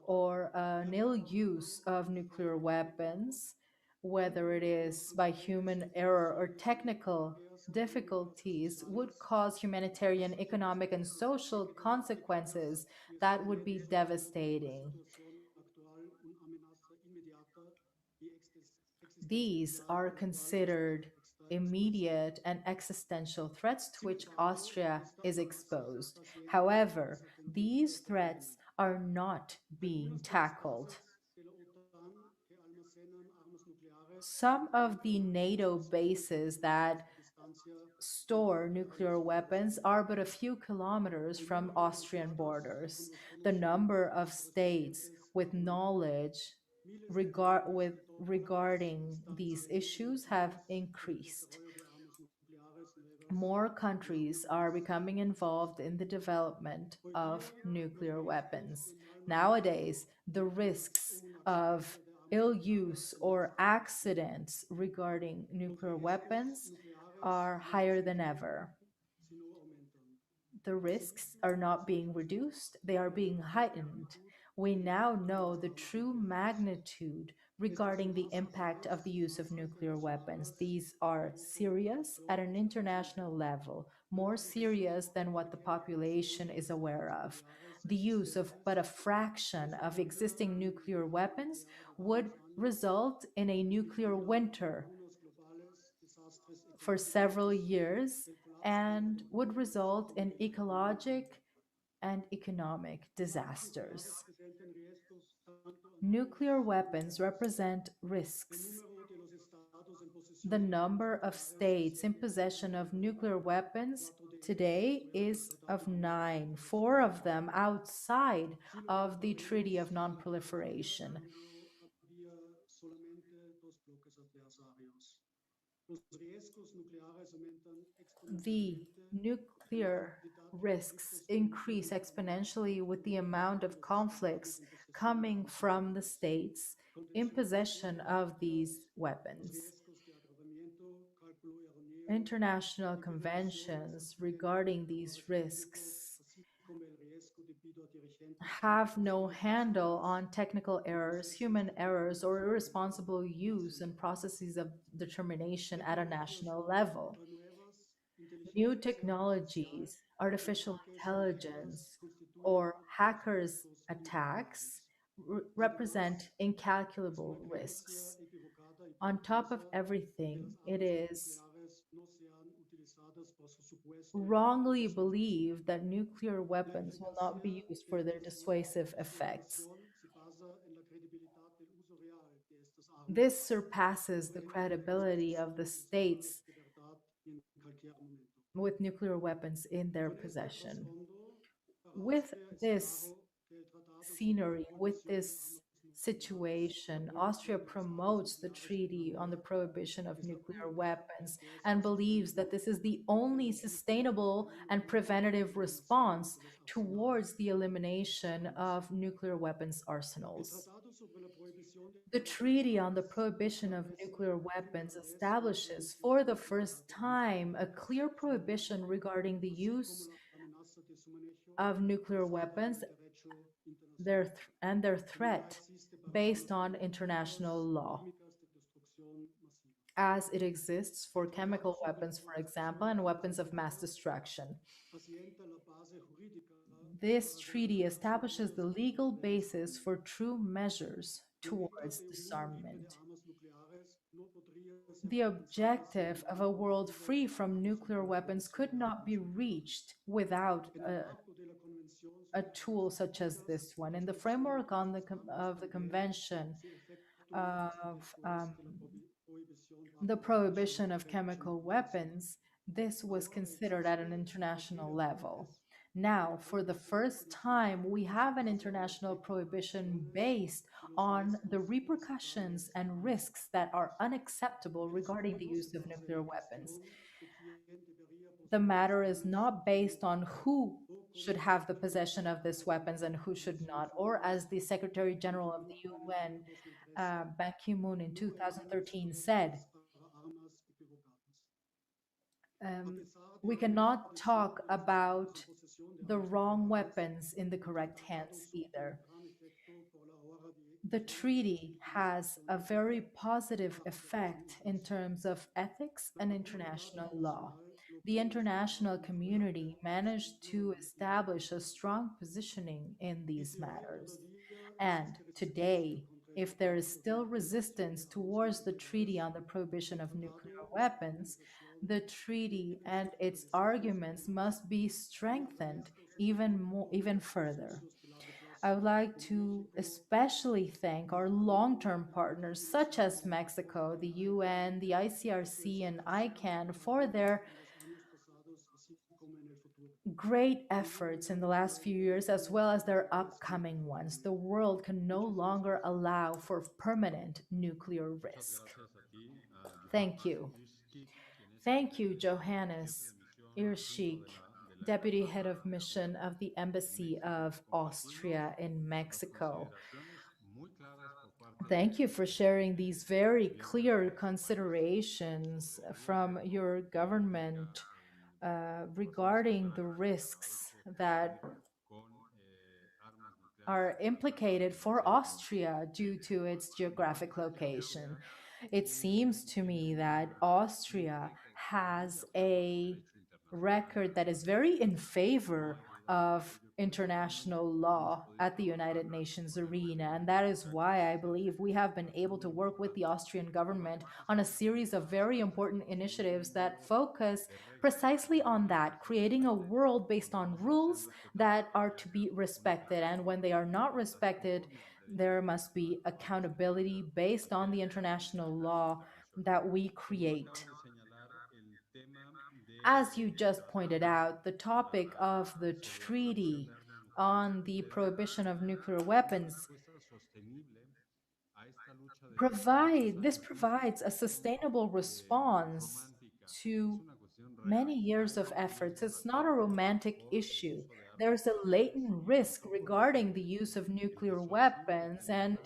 A: or an ill use of nuclear weapons, whether it is by human error or technical difficulties, would cause humanitarian, economic, and social consequences that would be devastating. These are considered immediate and existential threats to which Austria is exposed. However, these threats are not being tackled. Some of the NATO bases that store nuclear weapons are but a few kilometers from Austrian borders. The number of states with knowledge regarding these issues have increased. More countries are becoming involved in the development of nuclear weapons. Nowadays, the risks of ill use or accidents regarding nuclear weapons are higher than ever. The risks are not being reduced, they are being heightened. We now know the true magnitude regarding the impact of the use of nuclear weapons. These are serious at an international level, more serious than what the population is aware of. The use of but a fraction of existing nuclear weapons would result in a nuclear winter for several years and would result in ecologic and economic disasters. Nuclear weapons represent risks. The number of states in possession of nuclear weapons today is of 9, 4 of them outside of the Treaty of Non-Proliferation. The nuclear risks increase exponentially with the amount of conflicts coming from the states in possession of these weapons. International conventions regarding these risks have no handle on technical errors, human errors, or irresponsible use and processes of determination at a national level. New technologies, artificial intelligence, or hackers' attacks represent incalculable risks. On top of everything, it is wrongly believed that nuclear weapons will not be used for their dissuasive effects. This surpasses the credibility of the states with nuclear weapons in their possession. With this scenery, with this situation, Austria promotes the Treaty on the Prohibition of Nuclear Weapons and believes that this is the only sustainable and preventative response towards the elimination of nuclear weapons arsenals. The Treaty on the Prohibition of Nuclear Weapons establishes for the first time a clear prohibition regarding the use of nuclear weapons and their threat based on international law, as it exists for chemical weapons, for example, and weapons of mass destruction. This treaty establishes the legal basis for true measures towards disarmament. The objective of a world free from nuclear weapons could not be reached without a tool such as this one. In the framework of the Convention of the Prohibition of Chemical Weapons, this was considered at an international level. Now, for the first time, we have an international prohibition based on the repercussions and risks that are unacceptable regarding the use of nuclear weapons. The matter is not based on who should have the possession of these weapons and who should not, or as the Secretary General of the UN, Ban Ki-moon, in 2013 said, um, we cannot talk about the wrong weapons in the correct hands either. The treaty has a very positive effect in terms of ethics and international law. The international community managed to establish a strong positioning in these matters. And today, if there is still resistance towards the Treaty on the Prohibition of Nuclear Weapons, the treaty and its arguments must be strengthened even further. I would like to especially thank our long-term partners such as Mexico, the UN, the ICRC, and ICANN for their great efforts in the last few years, as well as their upcoming ones. The world can no longer allow for permanent nuclear risk. Thank you. Thank you, Johannes Irschik, Deputy Head of Mission of the Embassy of Austria in Mexico. Thank you for sharing these very clear considerations from your government regarding the risks that are implicated for Austria due to its geographic location. It seems to me that Austria has a record that is very in favor of international law at the United Nations arena. And that is why I believe we have been able to work with the Austrian government on a series of very important initiatives that focus precisely on that, creating a world based on rules that are to be respected. And when they are not respected, there must be accountability based on the international law that we create. As you just pointed out, the topic of the treaty on the prohibition of nuclear weapons provides a sustainable response to many years of efforts. It's not a romantic issue. There's a latent risk regarding the use of nuclear weapons, and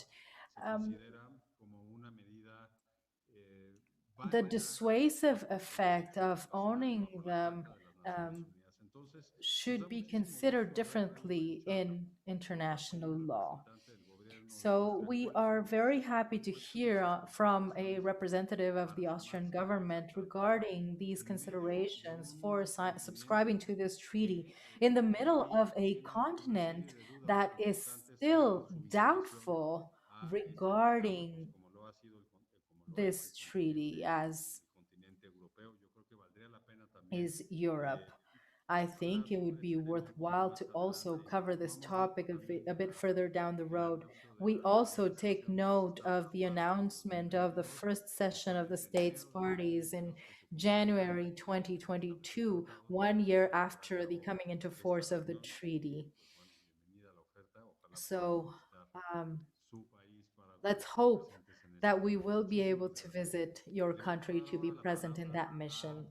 A: um, the dissuasive effect of owning them um, should be considered differently in international law. So we are very happy to hear from a representative of the Austrian government regarding these considerations for subscribing to this treaty in the middle of a continent that is still doubtful regarding this treaty, as is Europe. I think it would be worthwhile to also cover this topic a bit further down the road. We also take note of the announcement of the first session of the states parties in January 2022, 1 year after the coming into force of the treaty. So um, let's hope that we will be able to visit your country to be present in that mission,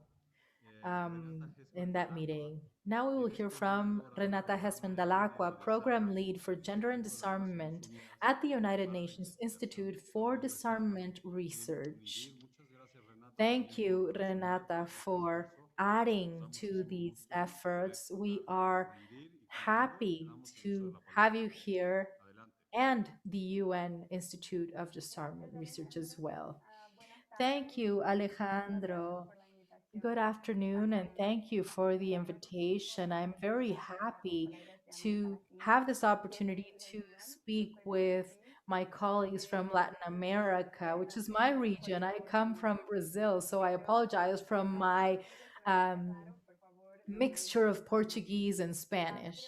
A: in that meeting. Now we will hear from Renata Hessmann Dalaqua, Program Lead for Gender and Disarmament at the United Nations Institute for Disarmament Research. Thank you, Renata, for adding to these efforts. We are happy to have you here and the UN Institute of Disarmament Research as well. Thank you, Alejandro. Good afternoon, and thank you for the invitation. I'm very happy to have this opportunity to speak with my colleagues from Latin America, which is my region. I come from Brazil, so I apologize from my um, mixture of Portuguese and Spanish.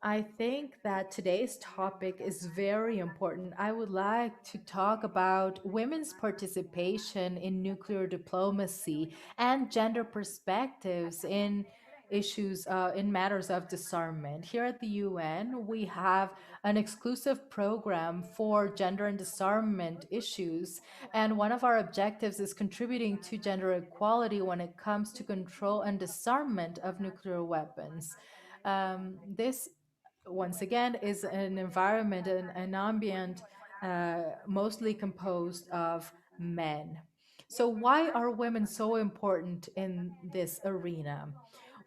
A: I think that today's topic is very important. I would like to talk about women's participation in nuclear diplomacy and gender perspectives in issues, in matters of disarmament. Here at the UN, we have an exclusive program for gender and disarmament issues, and one of our objectives is contributing to gender equality when it comes to control and disarmament of nuclear weapons. This once again is an environment, an ambient mostly composed of men. So why are women so important in this arena?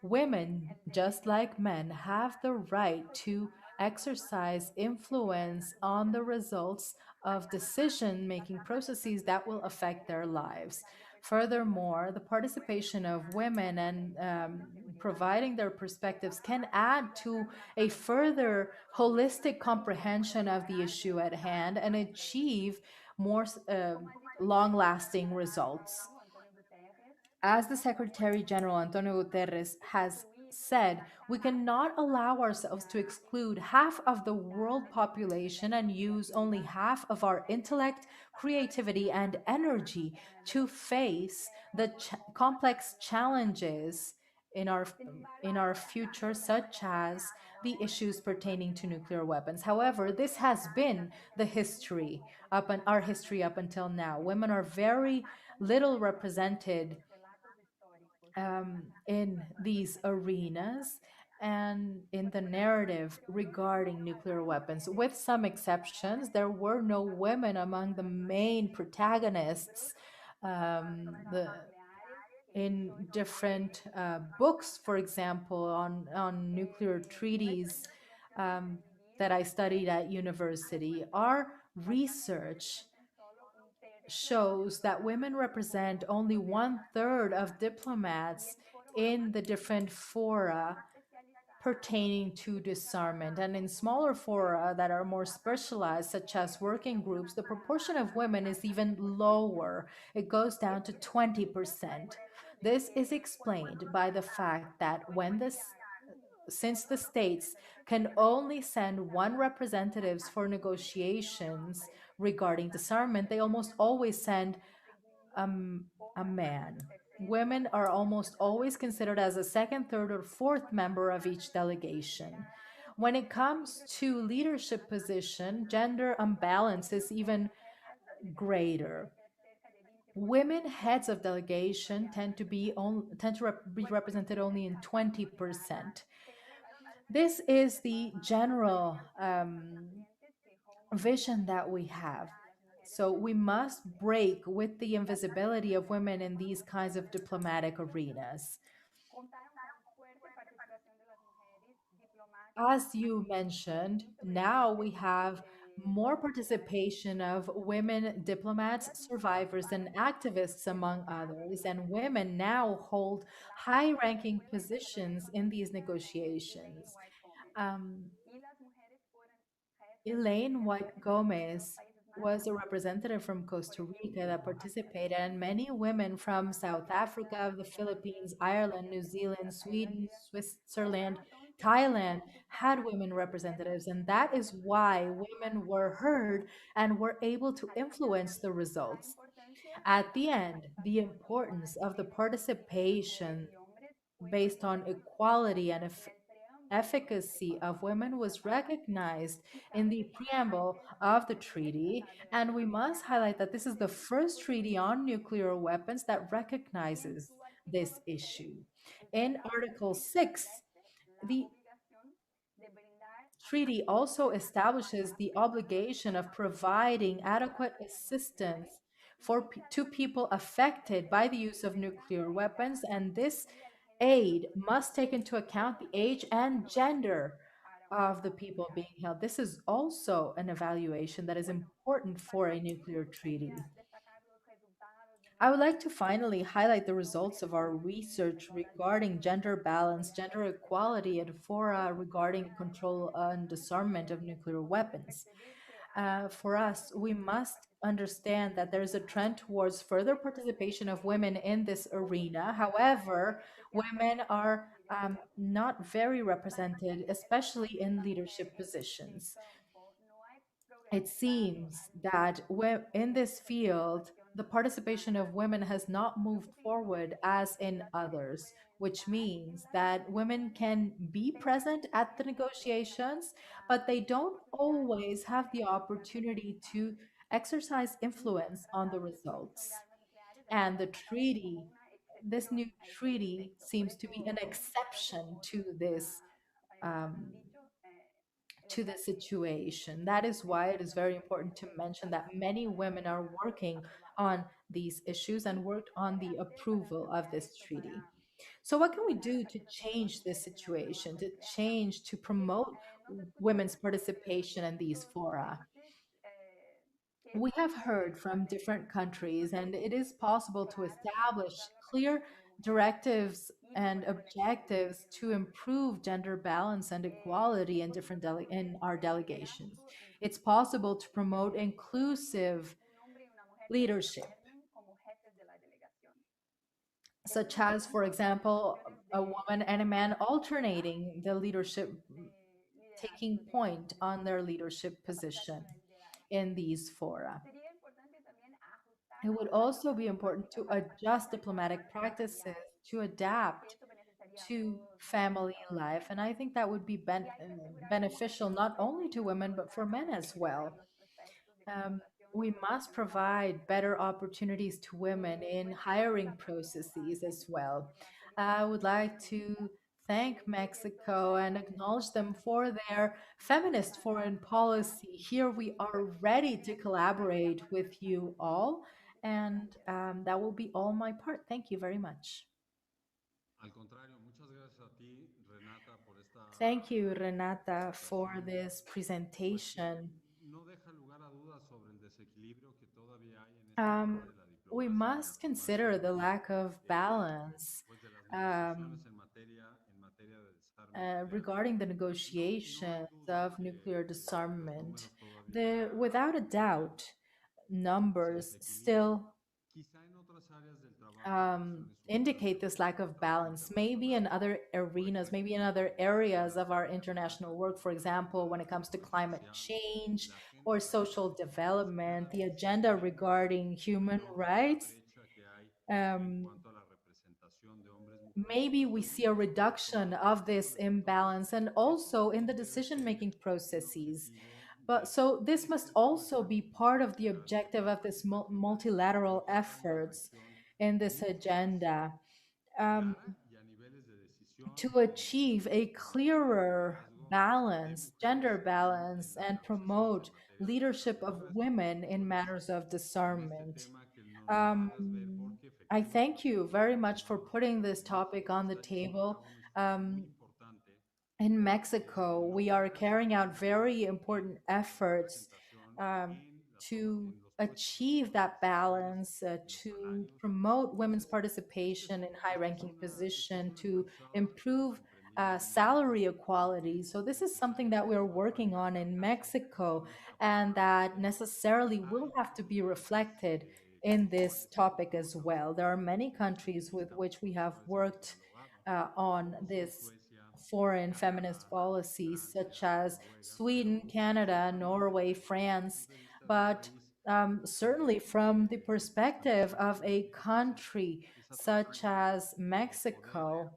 A: Women, just like men, have the right to exercise influence on the results of decision making processes that will affect their lives. Furthermore, the participation of women and providing their perspectives can add to a further holistic comprehension of the issue at hand and achieve more long lasting results. As the Secretary General Antonio Guterres has said, we cannot allow ourselves to exclude half of the world population and use only half of our intellect, creativity, and energy to face the complex challenges in our future, such as the issues pertaining to nuclear weapons. However, this has been the history our history up until now. Women are very little represented in these arenas and in the narrative regarding nuclear weapons. With some exceptions, there were no women among the main protagonists. In different books, for example, on nuclear treaties that I studied at university, our research shows that women represent only 1/3 of diplomats in the different fora pertaining to disarmament. And in smaller fora that are more specialized, such as working groups, the proportion of women is even lower. It goes down to 20%. This is explained by the fact that since the states can only send one representatives for negotiations regarding disarmament, they almost always send a man. Women are almost always considered as a second, third, or fourth member of each delegation. When it comes to leadership position, gender imbalance is even greater. Women heads of delegation tend to be represented only in 20%. This is the general vision that we have. So we must break with the invisibility of women in these kinds of diplomatic arenas. As you mentioned, now we have more participation of women diplomats, survivors, and activists, among others. And women now hold high ranking positions in these negotiations. Um, Elaine White Gomez was a representative from Costa Rica that participated, and many women from South Africa, the Philippines, Ireland, New Zealand, Sweden, Switzerland, Thailand had women representatives, and that is why women were heard and were able to influence the results. At the end, the importance of the participation based on equality and efficacy of women was recognized in the preamble of the treaty, and we must highlight that this is the first treaty on nuclear weapons that recognizes this issue. In Article 6, the treaty also establishes the obligation of providing adequate assistance to people affected by the use of nuclear weapons, and this aid must take into account the age and gender of the people being held. This is also an evaluation that is important for a nuclear treaty. I would like to finally highlight the results of our research regarding gender balance, gender equality, and fora regarding control and disarmament of nuclear weapons. For us, we must understand that there is a trend towards further participation of women in this arena. However, women are not very represented, especially in leadership positions. It seems that in this field, the participation of women has not moved forward as in others, which means that women can be present at the negotiations, but they don't always have the opportunity to exercise influence on the results. And this new treaty seems to be an exception um, to the situation. That is why it is very important to mention that many women are working on these issues and worked on the approval of this treaty. So, what can we do to change this situation, to promote women's participation in these fora? We have heard from different countries, and it is possible to establish clear directives and objectives to improve gender balance and equality in in our delegations. It's possible to promote inclusive leadership, such as, for example, a woman and a man alternating the leadership, taking point on their leadership position in these fora. It would also be important to adjust diplomatic practices to adapt to family life. And I think that would be beneficial not only to women, but for men as well. Um, we must provide better opportunities to women in hiring processes as well. I would like to thank Mexico and acknowledge them for their feminist foreign policy. Here we are ready to collaborate with you all, and that will be all my part. Thank you very much. Thank you, Renata, for this presentation. Um, we must consider the lack of balance um, regarding the negotiations of nuclear disarmament. Without a doubt, numbers still indicate this lack of balance. Maybe in other arenas, maybe in other areas of our international work, for example, when it comes to climate change or social development, the agenda regarding human rights. Um, maybe we see a reduction of this imbalance and also in the decision-making processes. But so this must also be part of the objective of this multilateral efforts in this agenda. Um, to achieve a clearer balance, gender balance, and promote leadership of women in matters of disarmament. Um, I thank you very much for putting this topic on the table. Um, in Mexico, we are carrying out very important efforts um, to achieve that balance, to promote women's participation in high-ranking position, to improve salary equality. So this is something that we're working on in Mexico, and that necessarily will have to be reflected in this topic as well. There are many countries with which we have worked on this foreign feminist policies, such as Sweden, Canada, Norway, France, but certainly from the perspective of a country such as Mexico,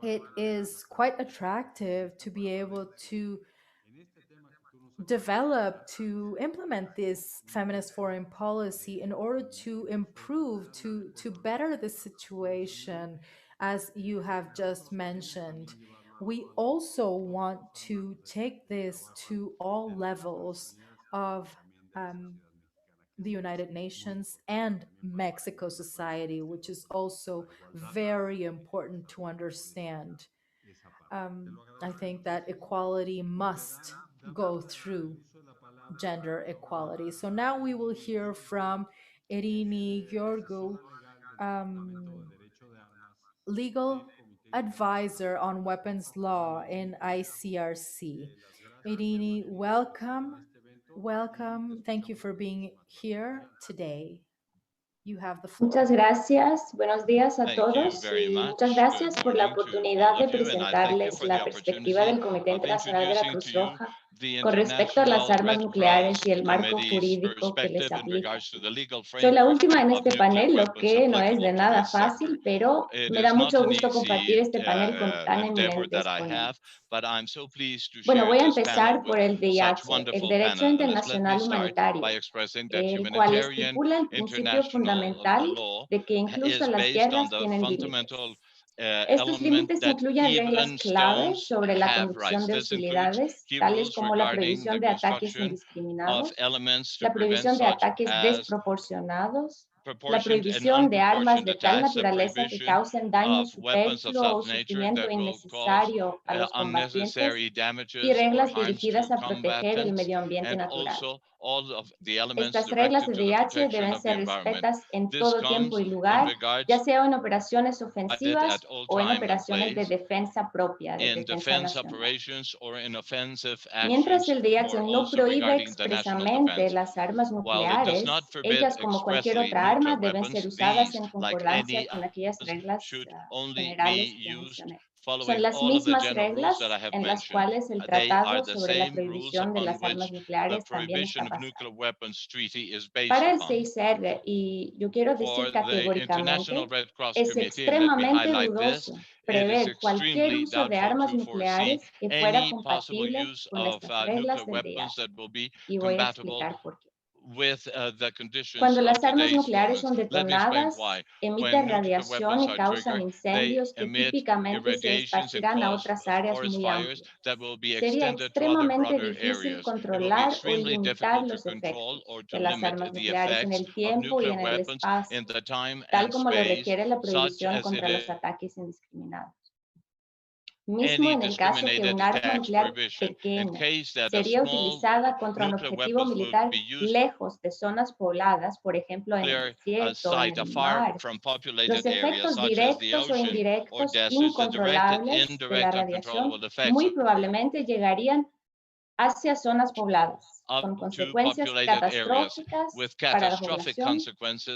A: it is quite attractive to be able to develop, to implement this feminist foreign policy in order to improve, to better the situation, as you have just mentioned. We also want to take this to all levels of the United Nations and Mexico society, which is also very important to understand. I think that equality must go through gender equality. So now we will hear from Eirini Giorgou, legal advisor on weapons law in ICRC. Eirini, welcome. Welcome. Thank you for being here today. You have the floor.
F: Muchas gracias, buenos días a todos y muchas gracias por la oportunidad de presentarles la perspectiva del Comité Internacional de la Cruz Roja con respecto a las armas nucleares y el marco jurídico que les aplica. Soy la última en este panel, lo que no es de nada fácil, pero me da mucho gusto compartir este panel con tan eminentes ponentes. Bueno, voy a empezar por el DIACE, el Derecho Internacional Humanitario, el cual estipula el principio fundamental de que incluso las guerras tienen límites. Estos límites incluyen reglas clave sobre la conducción de hostilidades, tales como la prohibición de ataques indiscriminados, la prohibición de ataques desproporcionados, la prohibición de armas de tal naturaleza que causen daño superfluo o sufrimiento innecesario a los combatientes y reglas dirigidas a proteger el medio ambiente natural. Estas reglas de DH deben ser respetadas en todo tiempo y lugar, ya sea en operaciones ofensivas o en operaciones de defensa propia, de defensa nacional. Mientras el DH no prohíbe expresamente las armas nucleares, ellas, como cualquier otra arma, deben ser usadas en concordancia con aquellas reglas generales que mencioné. Son las mismas reglas en las cuales el Tratado sobre la Prohibición de las Armas Nucleares también está basado. Para el CICR, y yo quiero decir categóricamente, es extremadamente dudoso prever cualquier uso de armas nucleares que fuera compatible con estas reglas del DH. Y voy a explicar por qué. Cuando las armas nucleares son detonadas, emiten radiación y causan incendios que típicamente se esparcirán a otras áreas muy amplias. Sería extremadamente difícil controlar o limitar los efectos de las armas nucleares en el tiempo y en el espacio, tal como lo requiere la prohibición contra los ataques indiscriminados. Mismo en el caso que un arma nuclear pequeña sería utilizada contra un objetivo militar lejos de zonas pobladas, por ejemplo en el desierto o en el mar, los efectos directos o indirectos incontrolables de la radiación muy probablemente llegarían hacia zonas pobladas, con consecuencias catastróficas para la población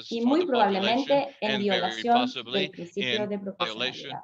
F: y muy probablemente en violación del principio de proporcionalidad.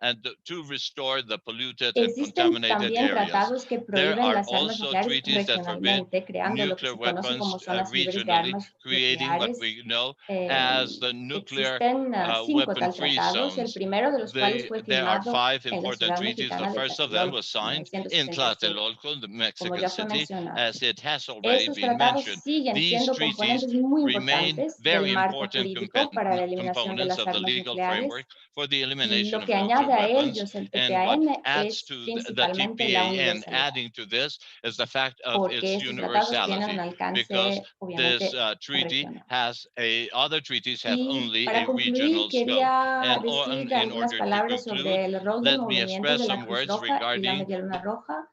F: and to restore the polluted and
G: Existen
F: contaminated
G: también
F: areas.
G: tratados que
F: There
G: prohíben
F: are
G: las armas
F: also
G: nucleares
F: treaties that forbid
G: regionalmente, creando lo que
F: nuclear
G: se conoce como
F: weapons
G: zonas libres de
F: regionally,
G: armas
F: creating what
G: nucleares.
F: we know as the nuclear
G: Existen 5 tal
F: weapon-free
G: tratados, el
F: zones.
G: primero de los cuales fue
F: There are
G: firmado
F: 5
G: en la
F: important
G: ciudad
F: treaties. The
G: mexicana de
F: first of them
G: Tlatelolco
F: was
G: en
F: signed in
G: 1967,
F: Tlatelolco, the
G: como
F: Mexican
G: ya fue
F: city,
G: mencionado.
F: as it has already
G: Estos
F: been
G: tratados
F: mentioned.
G: siguen
F: These
G: siendo
F: treaties
G: componentes muy
F: remain
G: importantes
F: very
G: del marco
F: important
G: jurídico para la eliminación eliminación de
F: components
G: las
F: of the
G: armas
F: legal
G: nucleares.
F: framework for the
G: Y
F: elimination
G: lo
F: of
G: que
F: nuclear
G: añade a
F: weapons.
G: ellos el
F: And what
G: TPAN
F: adds
G: es
F: to the
G: principalmente la
F: TPAN,
G: universalidad,
F: adding to this, is the fact of
G: porque
F: its
G: estos tratados tienen un
F: universality, because
G: alcance
F: this
G: obviamente
F: treaty
G: regional.
F: has other treaties have
G: Y
F: only
G: para
F: a
G: concluir,
F: regional scope.
G: quería
F: And
G: decir
F: in
G: algunas
F: order to
G: palabras
F: conclude,
G: sobre el rol del
F: let me
G: movimiento
F: express
G: de la
F: some
G: Cruz
F: words
G: Roja y la
F: regarding
G: Media Luna Roja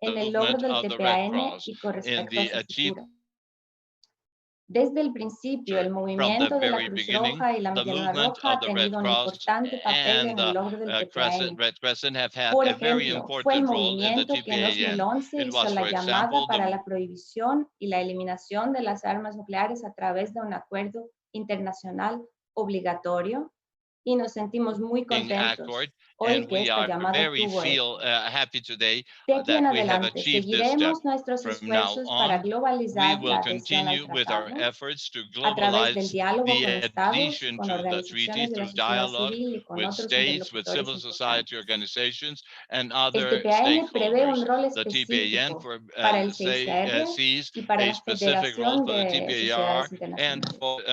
G: en
F: the
G: el logro
F: movement
G: del
F: of the Red
G: TPAN
F: Cross
G: y con
F: in
G: respecto a
F: the
G: su
F: achievement.
G: futuro. Desde el principio, el
F: From the
G: movimiento de la
F: very
G: Cruz
F: beginning,
G: Roja y la
F: the
G: Media Luna
F: movement
G: Roja
F: of
G: ha
F: the Red
G: tenido un
F: Cross
G: importante papel
F: and
G: en el
F: the
G: logro del TPAN.
F: Red Crescent have had
G: Por
F: a very
G: ejemplo, fue el
F: important role in the
G: movimiento que en
F: TPAN.
G: 2011
F: It
G: hizo
F: was,
G: la
F: for
G: llamada
F: example,
G: para la prohibición y la eliminación de las armas nucleares a través de un acuerdo internacional obligatorio, y nos sentimos muy contentos
F: accord,
G: hoy
F: and
G: que
F: we
G: esta
F: are
G: llamada
F: very
G: tuvo
F: feel
G: eco.
F: happy today
G: De aquí
F: that
G: en
F: we have
G: adelante
F: achieved this step.
G: seguiremos nuestros
F: From now
G: esfuerzos para
F: on, we
G: globalizar
F: will
G: la adhesión al
F: continue with our
G: tratado
F: efforts to
G: a través del
F: globalize
G: diálogo con
F: the
G: estados,
F: adhesion
G: con
F: to the treaty
G: organizaciones de la
F: through
G: sociedad
F: dialogue
G: civil y con
F: with
G: otros
F: states, with
G: interlocutores
F: civil society
G: importantes.
F: organizations, and
G: El
F: other
G: TPAN prevé un
F: stakeholders.
G: rol
F: The TPAN
G: específico para el CICR
F: sees
G: y para
F: a
G: la
F: specific role
G: Federación
F: for the
G: de
F: TPAR
G: Sociedades
F: and
G: Internacionales,
F: for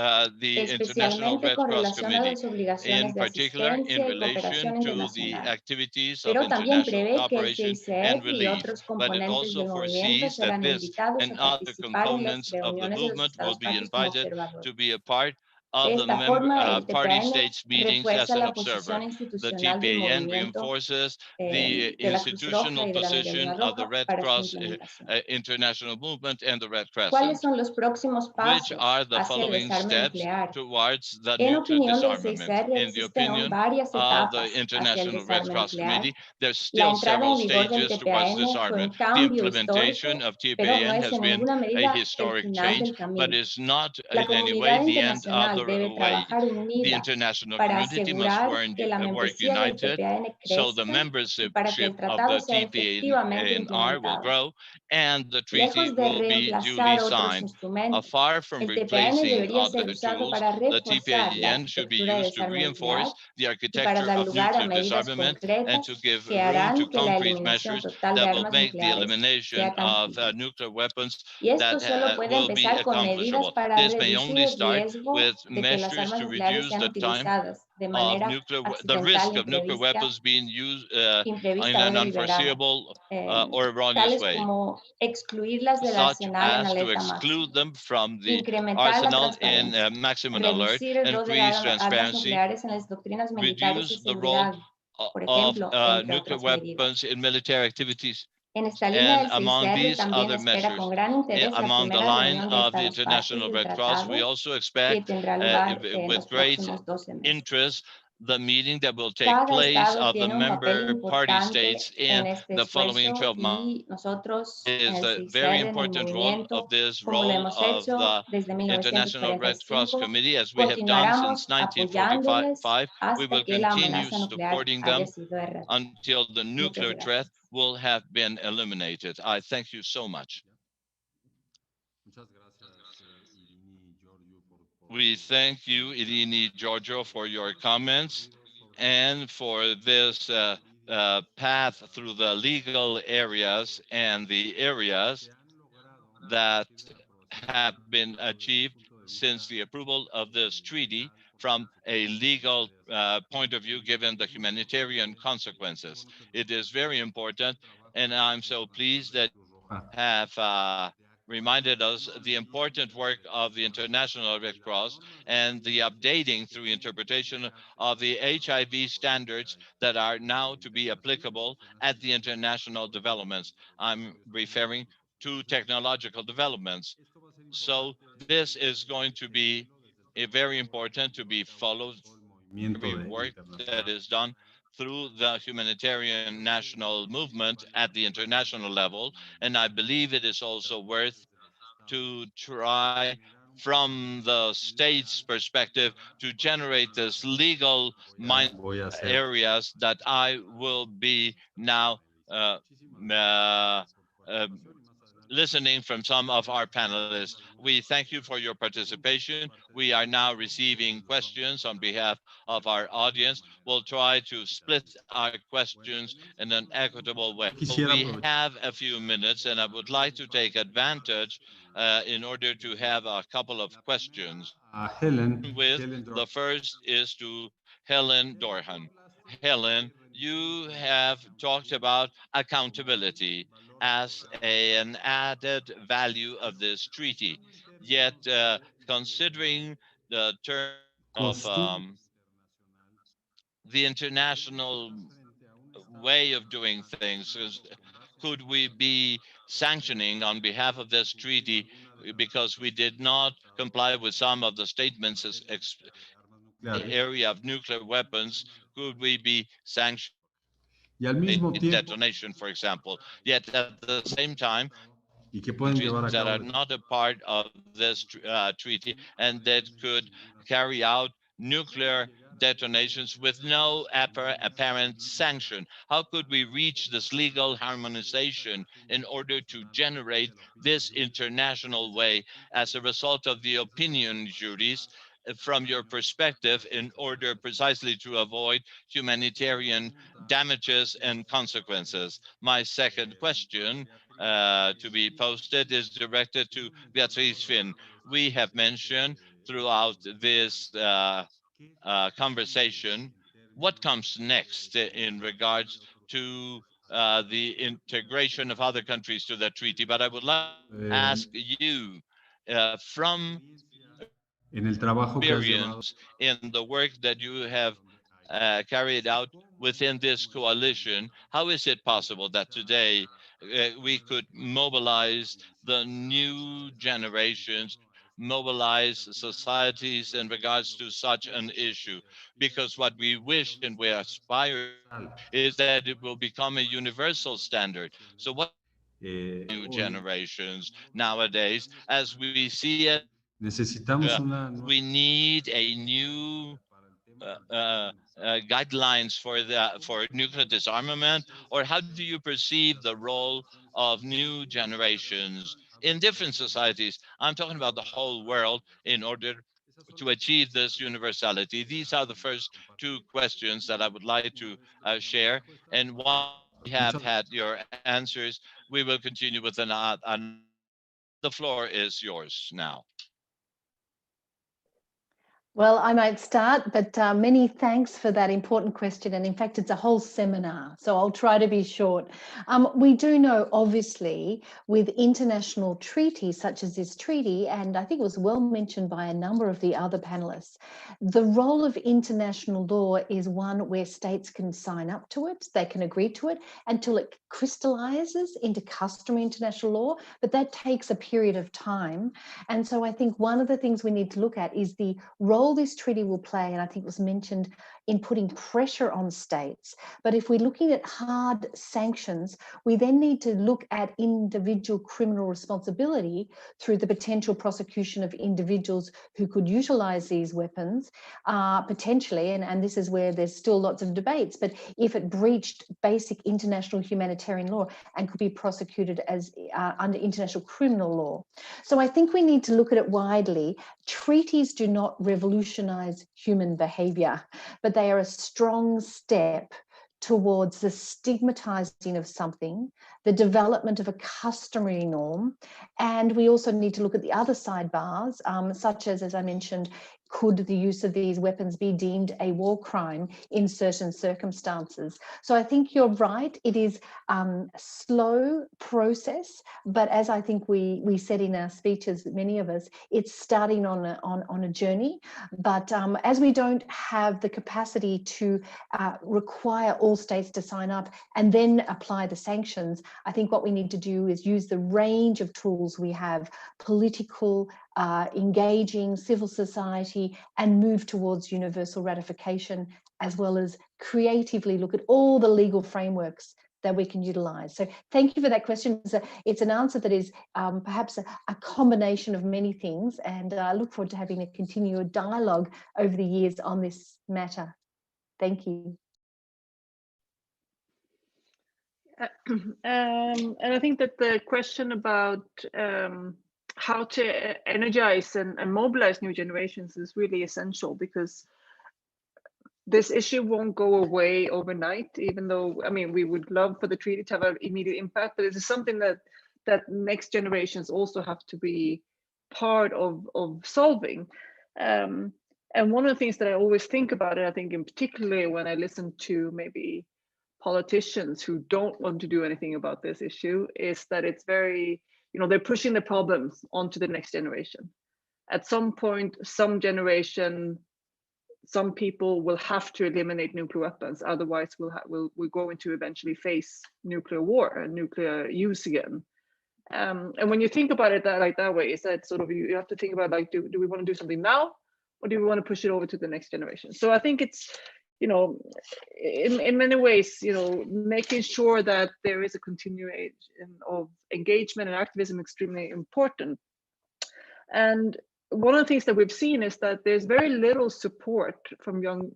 F: the International
G: especialmente
F: Red
G: con
F: Cross
G: relación a
F: Committee,
G: las obligaciones
F: in
G: de
F: particular in
G: asistencia y
F: relation
G: cooperación
F: to the
G: internacional.
F: activities of
G: Pero también
F: international
G: prevé que el
F: cooperation and
G: CICR y
F: relief.
G: otros
F: But it
G: componentes
F: also
G: del movimiento
F: foresees that
G: serán
F: this
G: invitados
F: and
G: a
F: other
G: participar en las
F: components of the
G: reuniones de los
F: movement will
G: Estados
F: be
G: partes como
F: invited
G: observadores.
F: to be a part of
G: De
F: the
G: esta forma, el
F: party
G: TPAN
F: states meetings as
G: refuerza
F: an
G: la
F: observer.
G: posición
F: The
G: institucional del
F: TPAN
G: movimiento
F: reinforces the
G: de la Cruz Roja
F: institutional
G: y de la Media
F: position
G: Luna
F: of the
G: Roja
F: Red
G: para su
F: Cross
G: implementación.
F: international movement and the Red
G: ¿Cuáles
F: Crescent,
G: son los próximos
F: which
G: pasos
F: are the
G: hacia el
F: following
G: desarme
F: steps
G: nuclear?
F: towards the
G: En
F: nuclear
G: opinión del
F: disarmament.
G: CICR,
F: In the
G: existen
F: opinion
G: varias
F: of the
G: etapas hacia el
F: International Red
G: desarme
F: Cross
G: nuclear.
F: Committee, there's
G: La
F: still
G: entrada
F: several
G: en vigor del
F: stages towards
G: TPAN fue un
F: disarmament. The
G: cambio
F: implementation
G: histórico,
F: of
G: pero no
F: TPAN
G: es
F: has
G: en
F: been
G: ninguna
F: a
G: medida el
F: historic
G: final
F: change,
G: del camino.
F: but is not
G: La
F: in any
G: comunidad
F: way the end of
G: internacional
F: the
G: debe
F: way.
G: trabajar
F: The
G: unida
F: international
G: para
F: community must
G: asegurar que la
F: work
G: membresía del
F: united,
G: TPAN
F: so the
G: crezca y
F: membership
G: para que el
F: of
G: tratado
F: the
G: sea efectivamente
F: TPANR will
G: implementado.
F: grow and the treaty
G: Lejos de
F: will be duly
G: reemplazar otros
F: signed.
G: instrumentos,
F: Far from
G: el TPAN
F: replacing
G: debería ser
F: other
G: usado
F: tools,
G: para
F: the
G: reforzar la
F: TPAN should be
G: arquitectura de
F: used to
G: desarme nuclear
F: reinforce the
G: y para
F: architecture
G: dar
F: of
G: lugar a
F: nuclear
G: medidas
F: disarmament and to
G: concretas
F: give
G: que
F: room to
G: harán que la
F: concrete
G: eliminación
F: measures
G: total de
F: that will
G: armas
F: make the
G: nucleares
F: elimination
G: sea
F: of
G: tangible.
F: nuclear weapons
G: Y esto
F: that
G: solo puede
F: will be
G: empezar con medidas
F: accomplishable.
G: para
F: This may
G: reducir
F: only
G: el
F: start
G: riesgo
F: with
G: de que las
F: measures
G: armas
F: to
G: nucleares
F: reduce
G: sean
F: the time
G: utilizadas de
F: of
G: manera
F: the
G: accidental,
F: risk of nuclear weapons being used in
G: imprevista o
F: an
G: deliberada,
F: unforeseeable or erroneous
G: tales
F: way,
G: como excluirlas del
F: such
G: arsenal en
F: as to
G: alerta
F: exclude
G: máxima,
F: them from the
G: incrementar la
F: arsenal in
G: transparencia,
F: maximum alert,
G: reducir el rol de
F: increase
G: armas
F: transparency,
G: nucleares en las doctrinas militares y
F: reduce the role
G: seguridad, por
F: of
G: ejemplo, entre
F: nuclear
G: otras medidas.
F: weapons in military activities.
G: En esta línea,
F: And
G: el
F: among
G: CICR
F: these
G: también
F: other
G: espera con
F: measures,
G: gran interés la
F: among the
G: primera
F: line
G: reunión de
F: of the
G: Estados partes
F: International
G: del
F: Red Cross, we
G: tratado
F: also
G: que
F: expect
G: tendrá lugar en
F: with
G: los
F: great
G: próximos 12 meses.
F: interest the meeting that will take
G: Cada
F: place
G: estado
F: of the
G: tiene un papel
F: member party
G: importante
F: states in
G: en este
F: the following
G: esfuerzo
F: 12 months.
G: y nosotros en
F: Is
G: el
F: the very
G: CICR, en el
F: important role of
G: movimiento,
F: this
G: como lo
F: role
G: hemos
F: of
G: hecho
F: the
G: desde
F: International Red Cross
G: 1945,
F: Committee, as we have done since
G: continuaremos
F: 1945.
G: apoyándoles
F: We
G: hasta
F: will
G: que la
F: continue
G: amenaza nuclear
F: supporting
G: haya
F: them
G: sido erradicada.
F: until the
G: Muchas
F: nuclear threat
G: gracias.
F: will have been eliminated. I thank you so much. We thank you, Eirini Giorgou, for your comments and for this path through the legal areas and the areas that have been achieved since the approval of this treaty from a legal point of view, given the humanitarian consequences. It is very important, and I'm so pleased that have reminded us the important work of the International Red Cross and the updating through interpretation of the HIV standards that are now to be applicable at the international developments. I'm referring to technological developments. So this is going to be very important to be followed, every work that is done through the humanitarian national movement at the international level. And I believe it is also worth to try from the state's perspective to generate this legal areas that I will be now uh, uh, listening from some of our panelists. We thank you for your participation. We are now receiving questions on behalf of our audience. We'll try to split our questions in an equitable way. We have a few minutes, and I would like to take advantage in order to have a couple of questions
C: Helen.
F: With the first is to Helen Durham. Helen, you have talked about accountability as an added value of this treaty. Yet, considering the term of the international way of doing things, could we be sanctioning on behalf of this treaty because we did not comply with some of the statements as area of nuclear weapons? Could we be sanctioned
C: Y al mismo tiempo,
F: detonation, for example? Yet at the same time,
C: y que pueden
F: countries
C: llevar a
F: that
C: cabo
F: are not a part of this treaty and that could carry out nuclear detonations with no apparent sanction. How could we reach this legal harmonization in order to generate this international way as a result of the opinion juries from your perspective in order precisely to avoid humanitarian damages and consequences? My second question to be posted is directed to Beatrice Fihn. We have mentioned throughout this conversation what comes next in regards to the integration of other countries to the treaty. But I would like to ask you from
C: en el trabajo que has llevado.
F: experience in the work that you have carried out within this coalition, how is it possible that today we could mobilize the new generations, mobilize societies in regards to such an issue? Because what we wish and we aspire is that it will become a universal standard. So what new generations nowadays, as we see it,
C: Necesitamos una
F: we need a new guidelines for nuclear disarmament, or how do you perceive the role of new generations in different societies? I'm talking about the whole world in order to achieve this universality. These are the first two questions that I would like to share. And once we have had your answers, we will continue with the floor is yours now.
D: Well, I might start, but many thanks for that important question. And in fact, it's a whole seminar, so I'll try to be short. We do know, obviously, with international treaties such as this treaty, and I think it was well mentioned by a number of the other panelists, the role of international law is one where states can sign up to it, they can agree to it until it crystallizes into customary international law, but that takes a period of time. And so I think one of the things we need to look at is the role this treaty will play, and I think it was mentioned, in putting pressure on states. But if we're looking at hard sanctions, we then need to look at individual criminal responsibility through the potential prosecution of individuals who could utilize these weapons, potentially, and this is where there's still lots of debates, but if it breached basic international humanitarian law and could be prosecuted as under international criminal law. So I think we need to look at it widely. Treaties do not revolutionize human behavior, but they are a strong step towards the stigmatizing of something, the development of a customary norm. And we also need to look at the other sidebars, such as I mentioned, could the use of these weapons be deemed a war crime in certain circumstances? So I think you're right. It is a slow process, but as I think we said in our speeches, many of us, it's starting on a journey. But as we don't have the capacity to require all states to sign up and then apply the sanctions, I think what we need to do is use the range of tools we have, political, engaging civil society, and move towards universal ratification, as well as creatively look at all the legal frameworks that we can utilize. So thank you for that question. It's an answer that is perhaps a combination of many things, and I look forward to having a continued dialogue over the years on this matter. Thank you.
E: And I think that the question about how to energize and mobilize new generations is really essential, because this issue won't go away overnight, even though, I mean, we would love for the treaty to have an immediate impact, but it is something that next generations also have to be part of solving. And one of the things that I always think about it, I think in particularly when I listen to maybe politicians who don't want to do anything about this issue, is that it's very, they're pushing the problems onto the next generation. At some point, some generation, some people will have to eliminate nuclear weapons. Otherwise, we're going to eventually face nuclear war and nuclear use again. And when you think about it that way, is that sort of, you have to think about, like, do we want to do something now, or do we want to push it over to the next generation? So I think it's, in many ways, making sure that there is a continuation of engagement and activism extremely important. And one of the things that we've seen is that there's very little support from young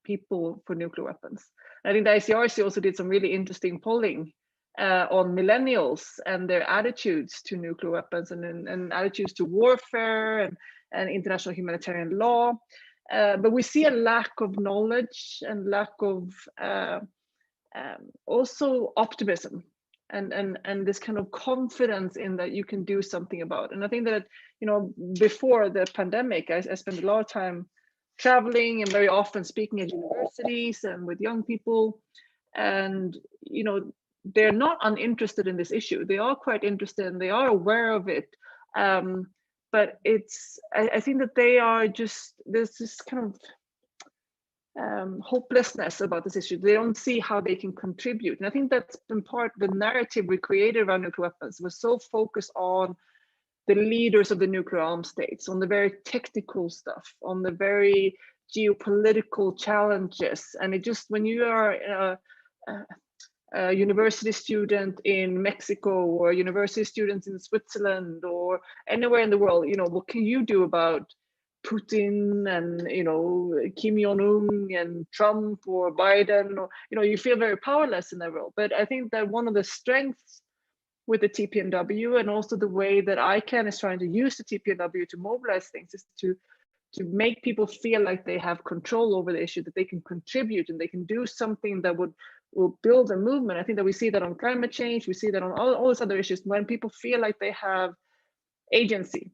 E: people for nuclear weapons. I think the ICRC also did some really interesting polling on millennials and their attitudes to nuclear weapons and attitudes to warfare and international humanitarian law. But we see a lack of knowledge and lack of also optimism and this kind of confidence in that you can do something about it. And I think that, before the pandemic, I spent a lot of time traveling and very often speaking at universities and with young people. And, they're not uninterested in this issue. They are quite interested and they are aware of it. But I think that they are just, there's this kind of hopelessness about this issue. They don't see how they can contribute. And I think that's in part the narrative we created around nuclear weapons. We're so focused on the leaders of the nuclear armed states, on the very technical stuff, on the very geopolitical challenges. And it just, when you are a university student in Mexico or university students in Switzerland or anywhere in the world, what can you do about Putin and Kim Jong-un and Trump or Biden? Or you feel very powerless in that role. But I think that one of the strengths with the TPNW and also the way that ICANN is trying to use the TPNW to mobilize things is to make people feel like they have control over the issue, that they can contribute and they can do something that will build a movement. I think that we see that on climate change, we see that on all these other issues. When people feel like they have agency,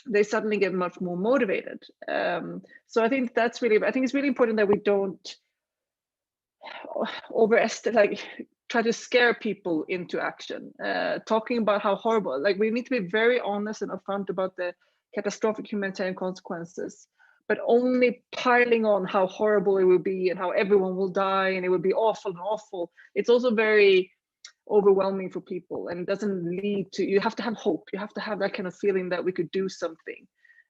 E: they suddenly get much more motivated. So I think it's really important that we don't overestimate, try to scare people into action, talking about how horrible, we need to be very honest and upfront about the catastrophic humanitarian consequences, but only piling on how horrible it will be and how everyone will die and it will be awful and awful. It's also very overwhelming for people and it doesn't lead to, you have to have hope. You have to have that kind of feeling that we could do something.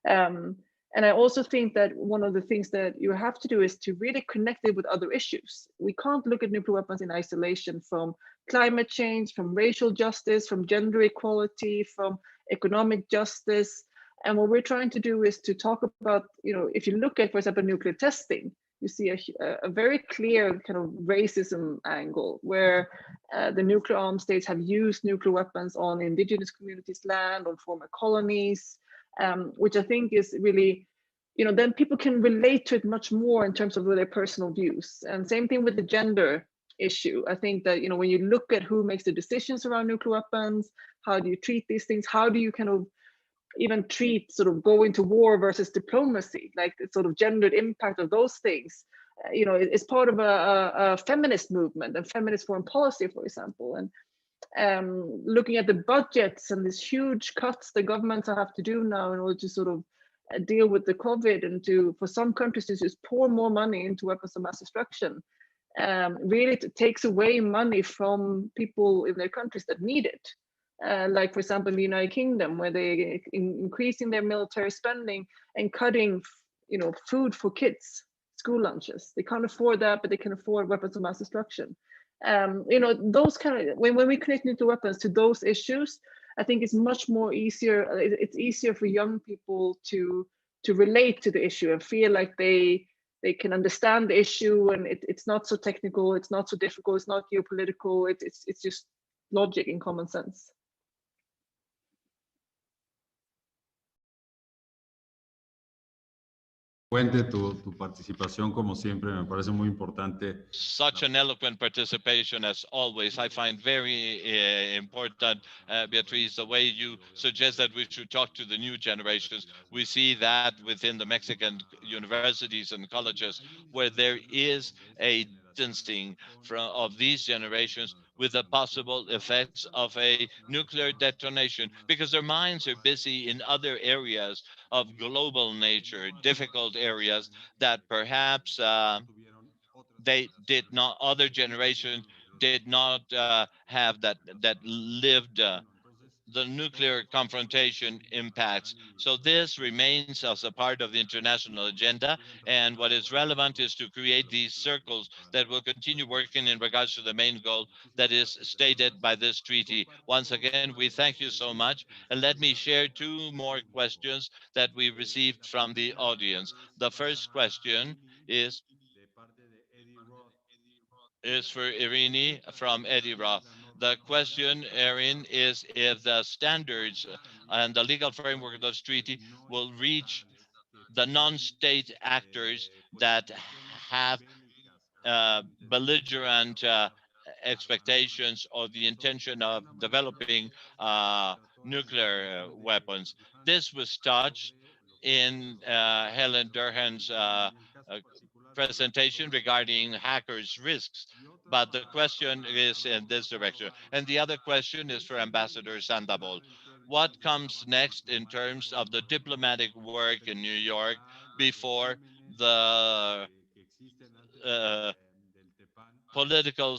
E: And I also think that one of the things that you have to do is to really connect it with other issues. We can't look at nuclear weapons in isolation from climate change, from racial justice, from gender equality, from economic justice. And what we're trying to do is to talk about, if you look at, for example, nuclear testing, you see a very clear kind of racism angle where the nuclear armed states have used nuclear weapons on indigenous communities' land, on former colonies, which I think is really, then people can relate to it much more in terms of their personal views. And same thing with the gender issue. I think that, when you look at who makes the decisions around nuclear weapons, how do you treat these things? How do you kind of even treat sort of going to war versus diplomacy, like the sort of gendered impact of those things, it's part of a feminist movement and feminist foreign policy, for example. And looking at the budgets and these huge cuts the governments have to do now in order to sort of deal with the COVID and for some countries to just pour more money into weapons of mass destruction, really takes away money from people in their countries that need it. Like, for example, in the United Kingdom, where they increasing their military spending and cutting, food for kids, school lunches. They can't afford that, but they can afford weapons of mass destruction. Those kind of, when we connect nuclear weapons to those issues, I think it's much more easier. It's easier for young people to relate to the issue and feel like they can understand the issue, and it's not so technical, it's not so difficult, it's not geopolitical. It's just logic and common sense.
C: Tu participación, como siempre, me parece muy importante.
F: Such an eloquent participation as always. I find very important, Beatrice, the way you suggest that we should talk to the new generations. We see that within the Mexican universities and colleges, where there is a distancing of these generations with the possible effects of a nuclear detonation, because their minds are busy in other areas of global nature, difficult areas that perhaps they did not, other generations did not have that lived the nuclear confrontation impacts. So this remains as a part of the international agenda. And what is relevant is to create these circles that will continue working in regards to the main goal that is stated by this treaty. Once again, we thank you so much. And let me share two more questions that we received from the audience. The first question is for Eirini from Eddie Roth. The question, Erin, is if the standards and the legal framework of this treaty will reach the non-state actors that have belligerent expectations or the intention of developing nuclear weapons. This was touched in Helen Durham's presentation regarding hackers' risks. But the question is in this direction. And the other question is for Ambassador Sandoval. What comes next in terms of the diplomatic work in New York before the political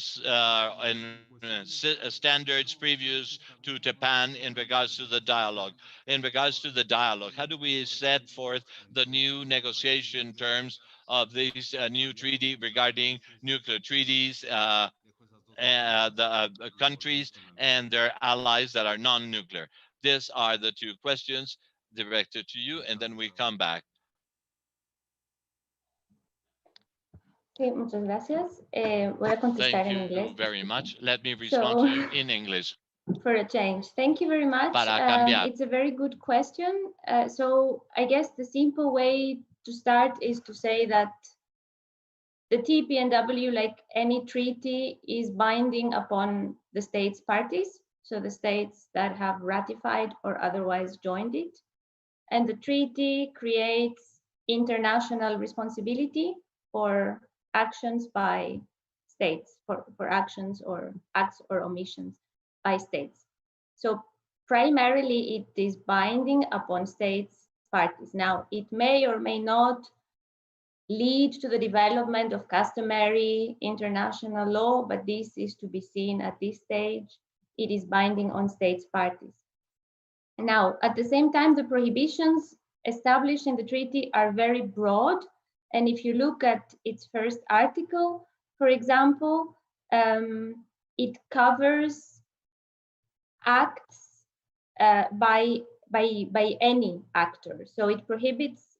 F: standards previous to Japan in regards to the dialogue? In regards to the dialogue, how do we set forth the new negotiation terms of this new treaty regarding nuclear treaties, the countries and their allies that are non-nuclear? These are the two questions directed to you, and then we come back.
G: Sí, muchas gracias. Voy a contestar en inglés.
F: Thank you very much. Let me respond to you in English.
G: For a change. Thank you very much.
F: Para cambiar.
G: It's a very good question. So I guess the simple way to start is to say that the TPNW, like any treaty, is binding upon the states parties, so the states that have ratified or otherwise joined it. And the treaty creates international responsibility for actions by states, for actions or acts or omissions by states. So primarily it is binding upon states parties. Now, it may or may not lead to the development of customary international law, but this is to be seen at this stage. It is binding on states parties. Now, at the same time, the prohibitions established in the treaty are very broad. And if you look at its first article, for example, it covers acts by any actor. So it prohibits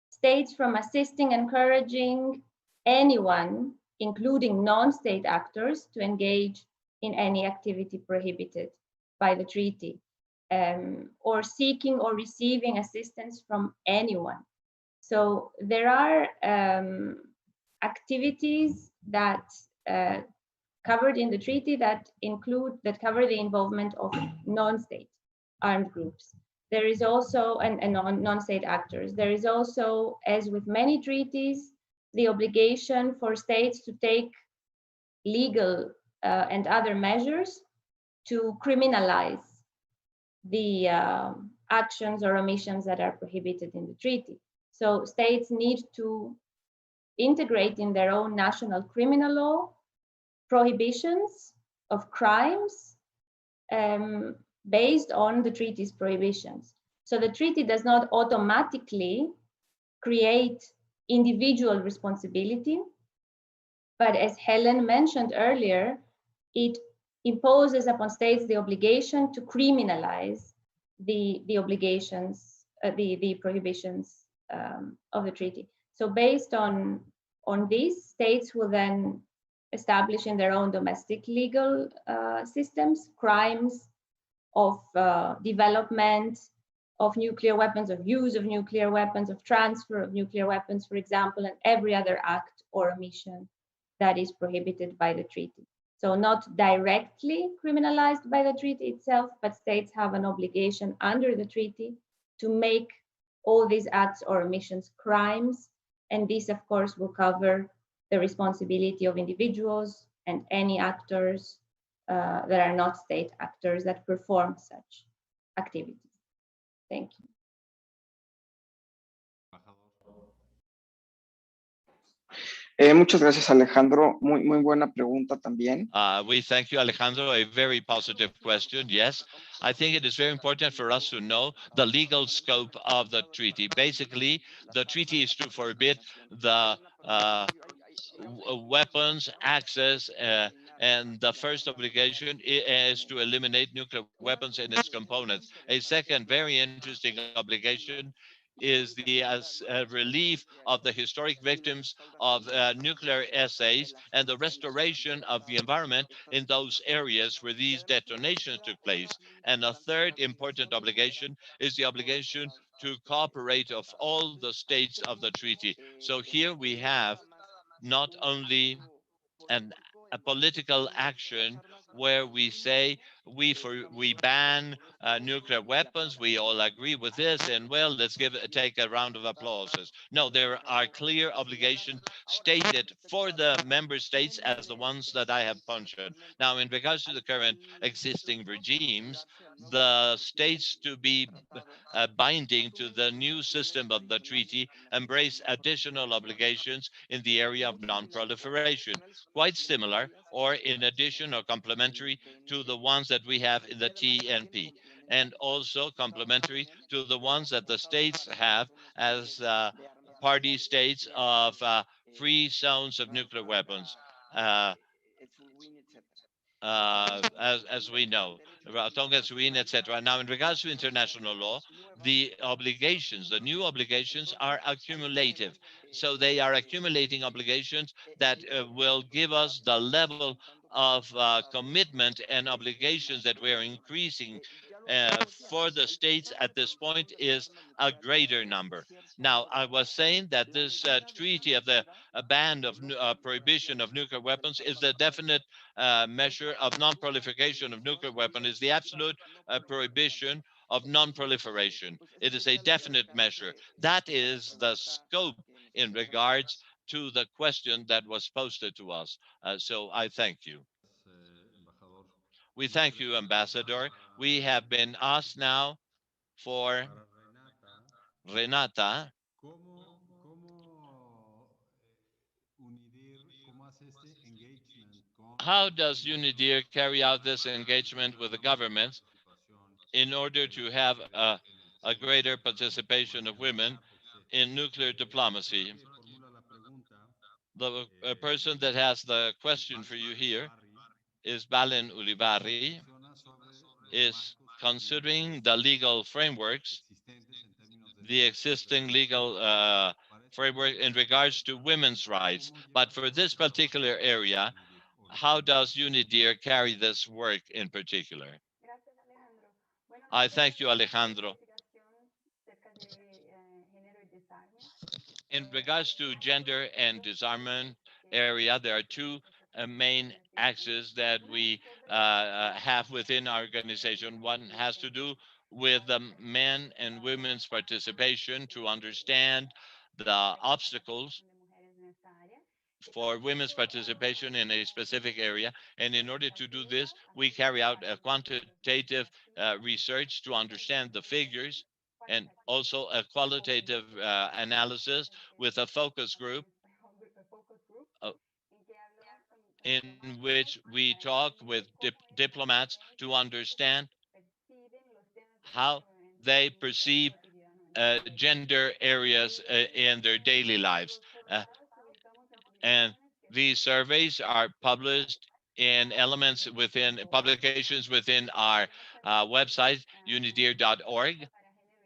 G: states from assisting, encouraging anyone, including non-state actors, to engage in any activity prohibited by the treaty, or seeking or receiving assistance from anyone. So there are activities that covered in the treaty that cover the involvement of non-state armed groups. There is also, and non-state actors, there is also, as with many treaties, the obligation for states to take legal and other measures to criminalize the actions or omissions that are prohibited in the treaty. So states need to integrate in their own national criminal law prohibitions of crimes based on the treaty's prohibitions. So the treaty does not automatically create individual responsibility, but as Helen mentioned earlier, it imposes upon states the obligation to criminalize the obligations, the prohibitions of the treaty. So based on this, states will then establish in their own domestic legal systems crimes of development of nuclear weapons, of use of nuclear weapons, of transfer of nuclear weapons, for example, and every other act or omission that is prohibited by the treaty. So not directly criminalized by the treaty itself, but states have an obligation under the treaty to make all these acts or omissions crimes. And this, of course, will cover the responsibility of individuals and any actors that are not state actors that perform such activities. Thank you.
H: Muchas gracias, Alejandro. Muy buena pregunta también.
F: We thank you, Alejandro. A very positive question. Yes, I think it is very important for us to know the legal scope of the treaty. Basically, the treaty is to forbid the weapons access, and the first obligation is to eliminate nuclear weapons and its components. A second very interesting obligation is the relief of the historic victims of nuclear essays and the restoration of the environment in those areas where these detonations took place. And a third important obligation is the obligation to cooperate of all the states of the treaty. So here we have not only a political action where we say we ban nuclear weapons. We all agree with this, and well, let's take a round of applauses. No, there are clear obligations stated for the member states as the ones that I have mentioned. Now, in regards to the current existing regimes, the states to be binding to the new system of the treaty embrace additional obligations in the area of non-proliferation, quite similar or in addition or complementary to the ones that we have in the TNP, and also complementary to the ones that the states have as party states of free zones of nuclear weapons. Uh, as we know, Tonga, Sweden, etc. Now, in regards to international law, the obligations, the new obligations are accumulative. So they are accumulating obligations that will give us the level of commitment and obligations that we're increasing for the states at this point is a greater number. Now, I was saying that this treaty of the ban of prohibition of nuclear weapons is the definite measure of non-proliferation of nuclear weapons, is the absolute prohibition of non-proliferation. It is a definite measure. That is the scope in regards to the question that was posted to us. So I thank you. We thank you, Ambassador. We have been asked now for Renata. How does UNIDIR carry out this engagement with the governments in order to have a greater participation of women in nuclear diplomacy? The person that has the question for you here is Valen Ulibarri, is considering the legal frameworks, the existing legal framework in regards to women's rights. But for this particular area, how does UNIDIR carry this work in particular? I thank you, Alejandro. In regards to gender and disarmament area, there are two main axes that we have within our organization. One has to do with the men and women's participation to understand the obstacles for women's participation in a specific area. And in order to do this, we carry out a quantitative research to understand the figures, and also a qualitative analysis with a focus group uh, in which we talk with diplomats to understand how they perceive gender areas in their daily lives. And these surveys are published in elements within publications within our website, unidir.org.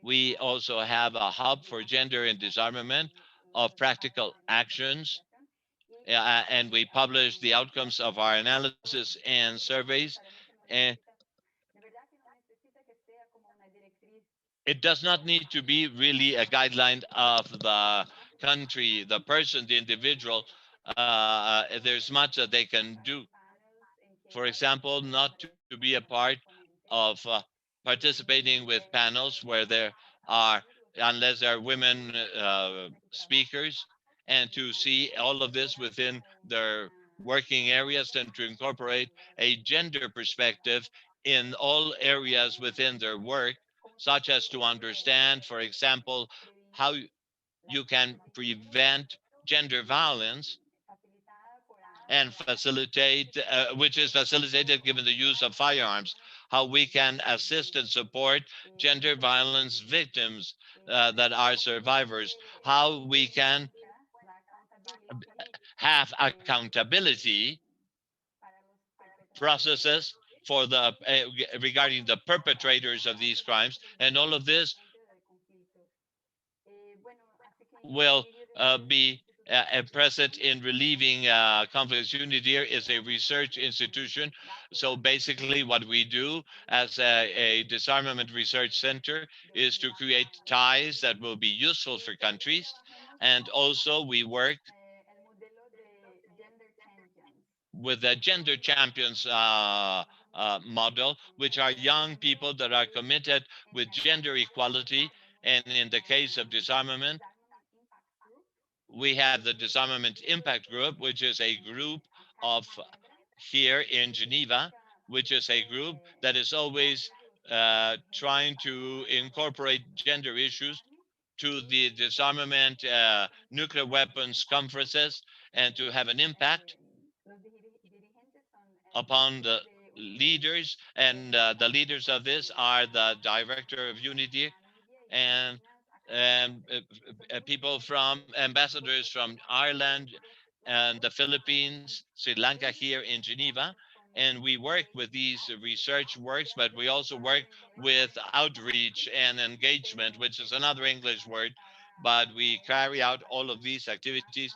F: We also have a hub for gender and disarmament of practical actions, and we publish the outcomes of our analysis and surveys. And it does not need to be really a guideline of the country, the person, the individual. There's much that they can do. For example, not to be a part of participating with panels where there are, unless there are women speakers, and to see all of this within their working areas and to incorporate a gender perspective in all areas within their work, such as to understand, for example, how you can prevent gender violence and facilitate, which is facilitated given the use of firearms, how we can assist and support gender violence victims that are survivors, how we can have accountability processes for the regarding the perpetrators of these crimes, and all of this will be present in relieving conflicts. UNIDIR is a research institution. So basically what we do as a disarmament research center is to create ties that will be useful for countries. And also we work with the gender champions model, which are young people that are committed with gender equality. And in the case of disarmament, we have the Disarmament Impact Group, which is a group of here in Geneva, which is a group that is always trying to incorporate gender issues to the disarmament nuclear weapons conferences and to have an impact upon the leaders. And the leaders of this are the director of Unity and people from ambassadors from Ireland and the Philippines, Sri Lanka here in Geneva. And we work with these research works, but we also work with outreach and engagement, which is another English word. But we carry out all of these activities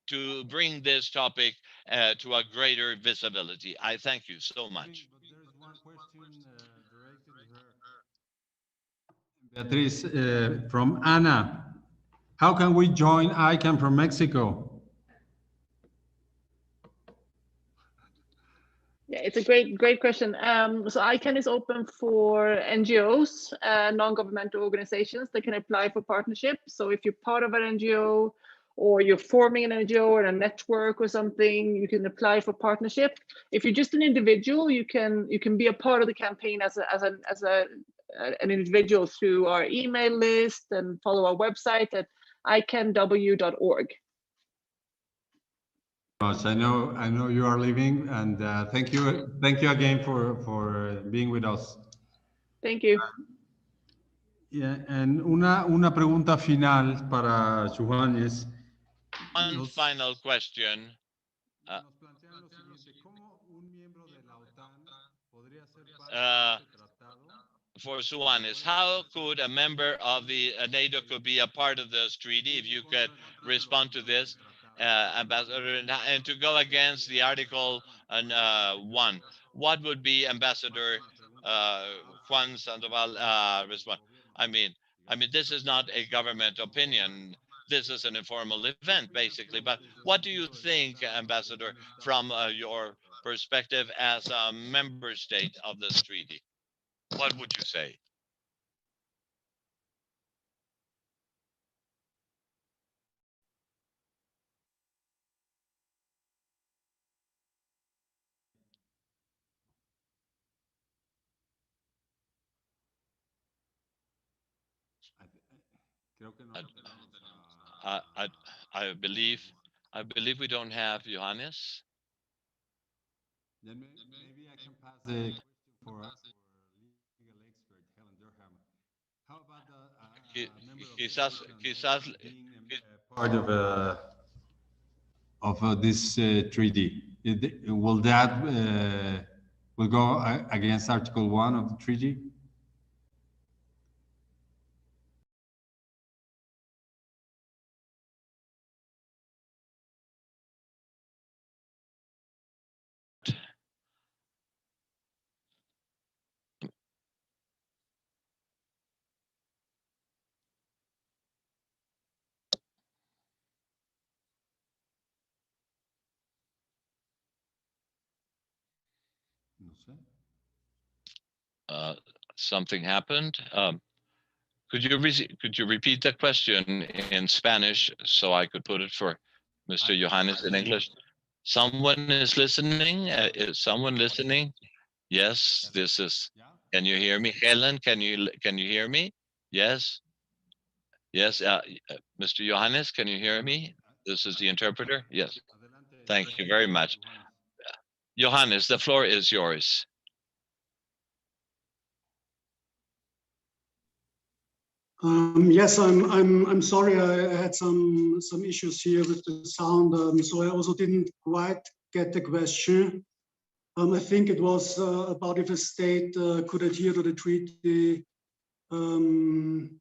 F: to bring this topic to a greater visibility. I thank you so much.
C: But there's one question directed to her. Beatrice, from Ana. How can we join ICANN from Mexico?
E: Yeah, it's a great question. So ICANN is open for NGOs, non-governmental organizations that can apply for partnership. So if you're part of an NGO or you're forming an NGO or a network or something, you can apply for partnership. If you're just an individual, you can be a part of the campaign as an individual through our email list and follow our website at icanw.org.
C: I know you are leaving, and thank you again for being with us.
E: Thank you.
C: Yeah, and una pregunta final para Johannes.
F: One final question.
C: Nos plantean lo siguiente: ¿cómo un miembro de la OTAN podría ser parte de este tratado?
F: For Juanes, how could a member of the NATO could be a part of this treaty? If you could respond to this, Ambassador, and to go against the Article 1, what would be Ambassador Juan Sandoval respond? I mean, this is not a government opinion. This is an informal event, basically. But what do you think, Ambassador, from your perspective as a member state of this treaty? What would you say? I believe we don't have Johannes.
C: Then maybe I can pass the question for legal expert Helen Durham. How about the member of
F: Quizás,
C: being part of this treaty? Will that will go against Article 1 of the treaty?
F: Something happened. Could you repeat the question in Spanish so I could put it for Mr. Johannes in English? Someone is listening. Is someone listening? Yes, this is. Can you hear me, Helen? Can you hear me? Yes. Yes. Mr. Johannes, can you hear me? This is the interpreter. Yes. Thank you very much. Johannes, the floor is yours.
I: Yes, I'm sorry. I had some issues here with the sound, so I also didn't quite get the question. I think it was about if a state could adhere to the treaty. I'm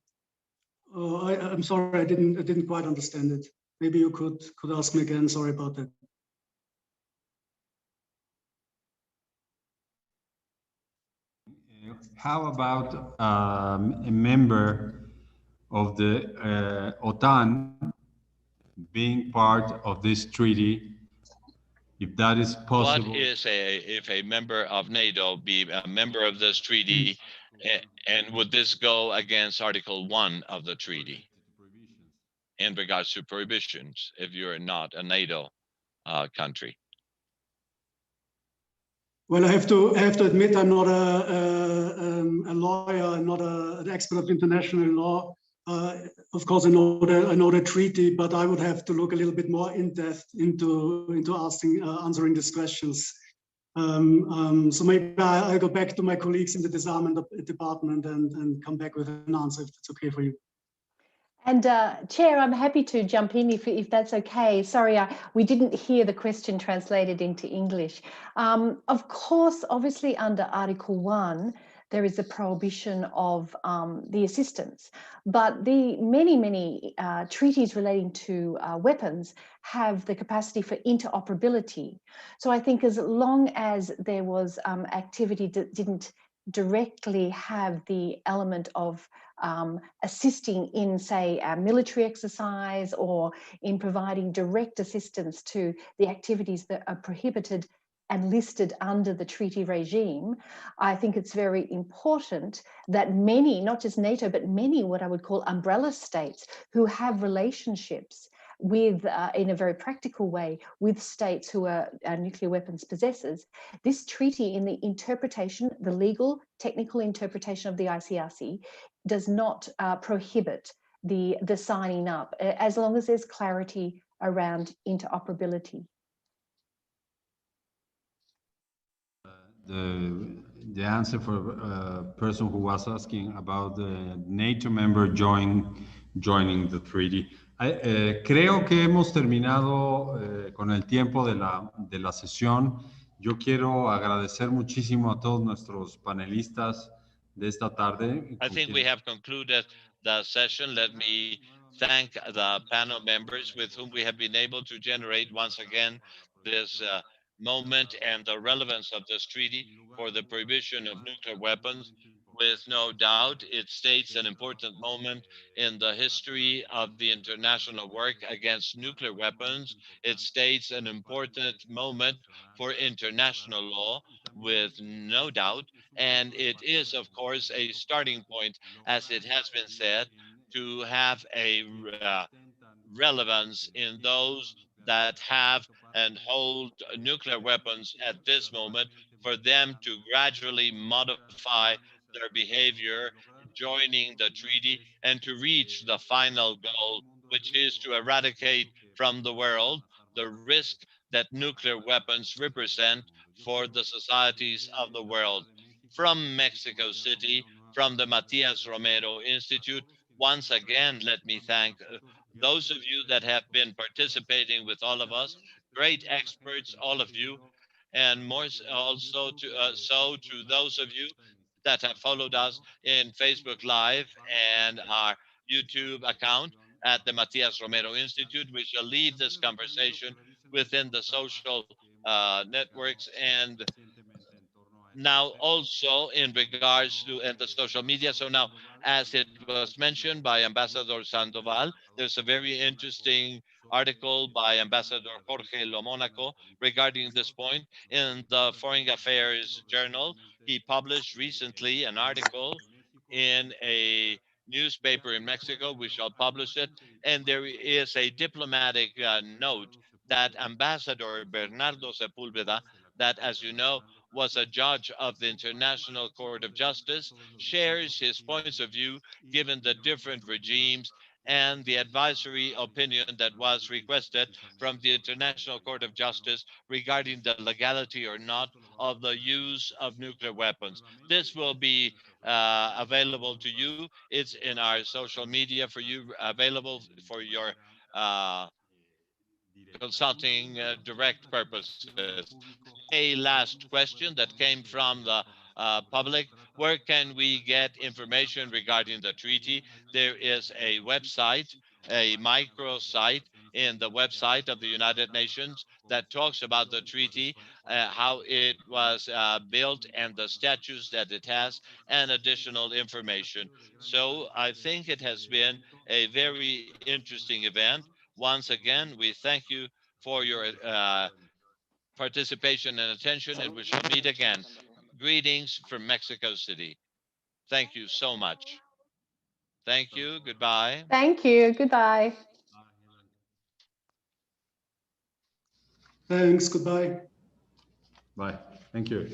I: sorry, I didn't quite understand it. Maybe you could ask me again. Sorry about that.
C: How about a member of the OTAN being part of this treaty, if that is possible?
F: What is if a member of NATO be a member of this treaty, and would this go against Article 1 of the treaty in regards to prohibitions if you're not a NATO country?
I: Well, I have to admit I'm not a lawyer. I'm not an expert of international law. Of course, I know the treaty, but I would have to look a little bit more in depth into answering these questions. So maybe I'll go back to my colleagues in the disarmament department and come back with an answer if it's okay for you.
D: And Chair, I'm happy to jump in if that's okay. Sorry, we didn't hear the question translated into English. Of course, obviously under Article 1, there is a prohibition of the assistance, but the many treaties relating to weapons have the capacity for interoperability. So I think as long as there was activity that didn't directly have the element of assisting in, say, a military exercise or in providing direct assistance to the activities that are prohibited and listed under the treaty regime, I think it's very important that many, not just NATO, but many what I would call umbrella states who have relationships with, in a very practical way, with states who are nuclear weapons possessors. This treaty, in the interpretation, the legal, technical interpretation of the ICRC, does not prohibit the signing up, as long as there's clarity around interoperability.
C: The answer for a person who was asking about the NATO member joining the treaty. Creo que hemos terminado con el tiempo de la sesión. Yo quiero agradecer muchísimo a todos nuestros panelistas de esta tarde.
F: I think we have concluded the session. Let me thank the panel members with whom we have been able to generate once again this moment and the relevance of this treaty for the prohibition of nuclear weapons. With no doubt, it states an important moment in the history of the international work against nuclear weapons. It states an important moment for international law, with no doubt. And it is, of course, a starting point, as it has been said, to have a relevance in those that have and hold nuclear weapons at this moment, for them to gradually modify their behavior, joining the treaty, and to reach the final goal, which is to eradicate from the world the risk that nuclear weapons represent for the societies of the world. From Mexico City, from the Matias Romero Institute, once again, let me thank those of you that have been participating with all of us, great experts, all of you, and more also to those of you that have followed us in Facebook Live and our YouTube account at the Matias Romero Institute. We shall leave this conversation within the social networks, and now also in regards to and the social media. So now, as it was mentioned by Ambassador Sandoval, there's a very interesting article by Ambassador Jorge Lomonaco regarding this point in the Foreign Affairs Journal. He published recently an article in a newspaper in Mexico. We shall publish it. And there is a diplomatic note that Ambassador Bernardo Sepúlveda, that, as you know, was a judge of the International Court of Justice, shares his points of view given the different regimes and the advisory opinion that was requested from the International Court of Justice regarding the legality or not of the use of nuclear weapons. This will be available to you. It's in our social media for you, available for your consulting direct purposes. A last question that came from the public. Where can we get information regarding the treaty? There is a website, a microsite in the website of the United Nations that talks about the treaty, how it was built and the statutes that it has, and additional information. So I think it has been a very interesting event. Once again, we thank you for your participation and attention, and we shall meet again. Greetings from Mexico City. Thank you so much. Thank you. Goodbye.
D: Thank you. Goodbye.
I: Thanks. Goodbye.
C: Bye. Thank you.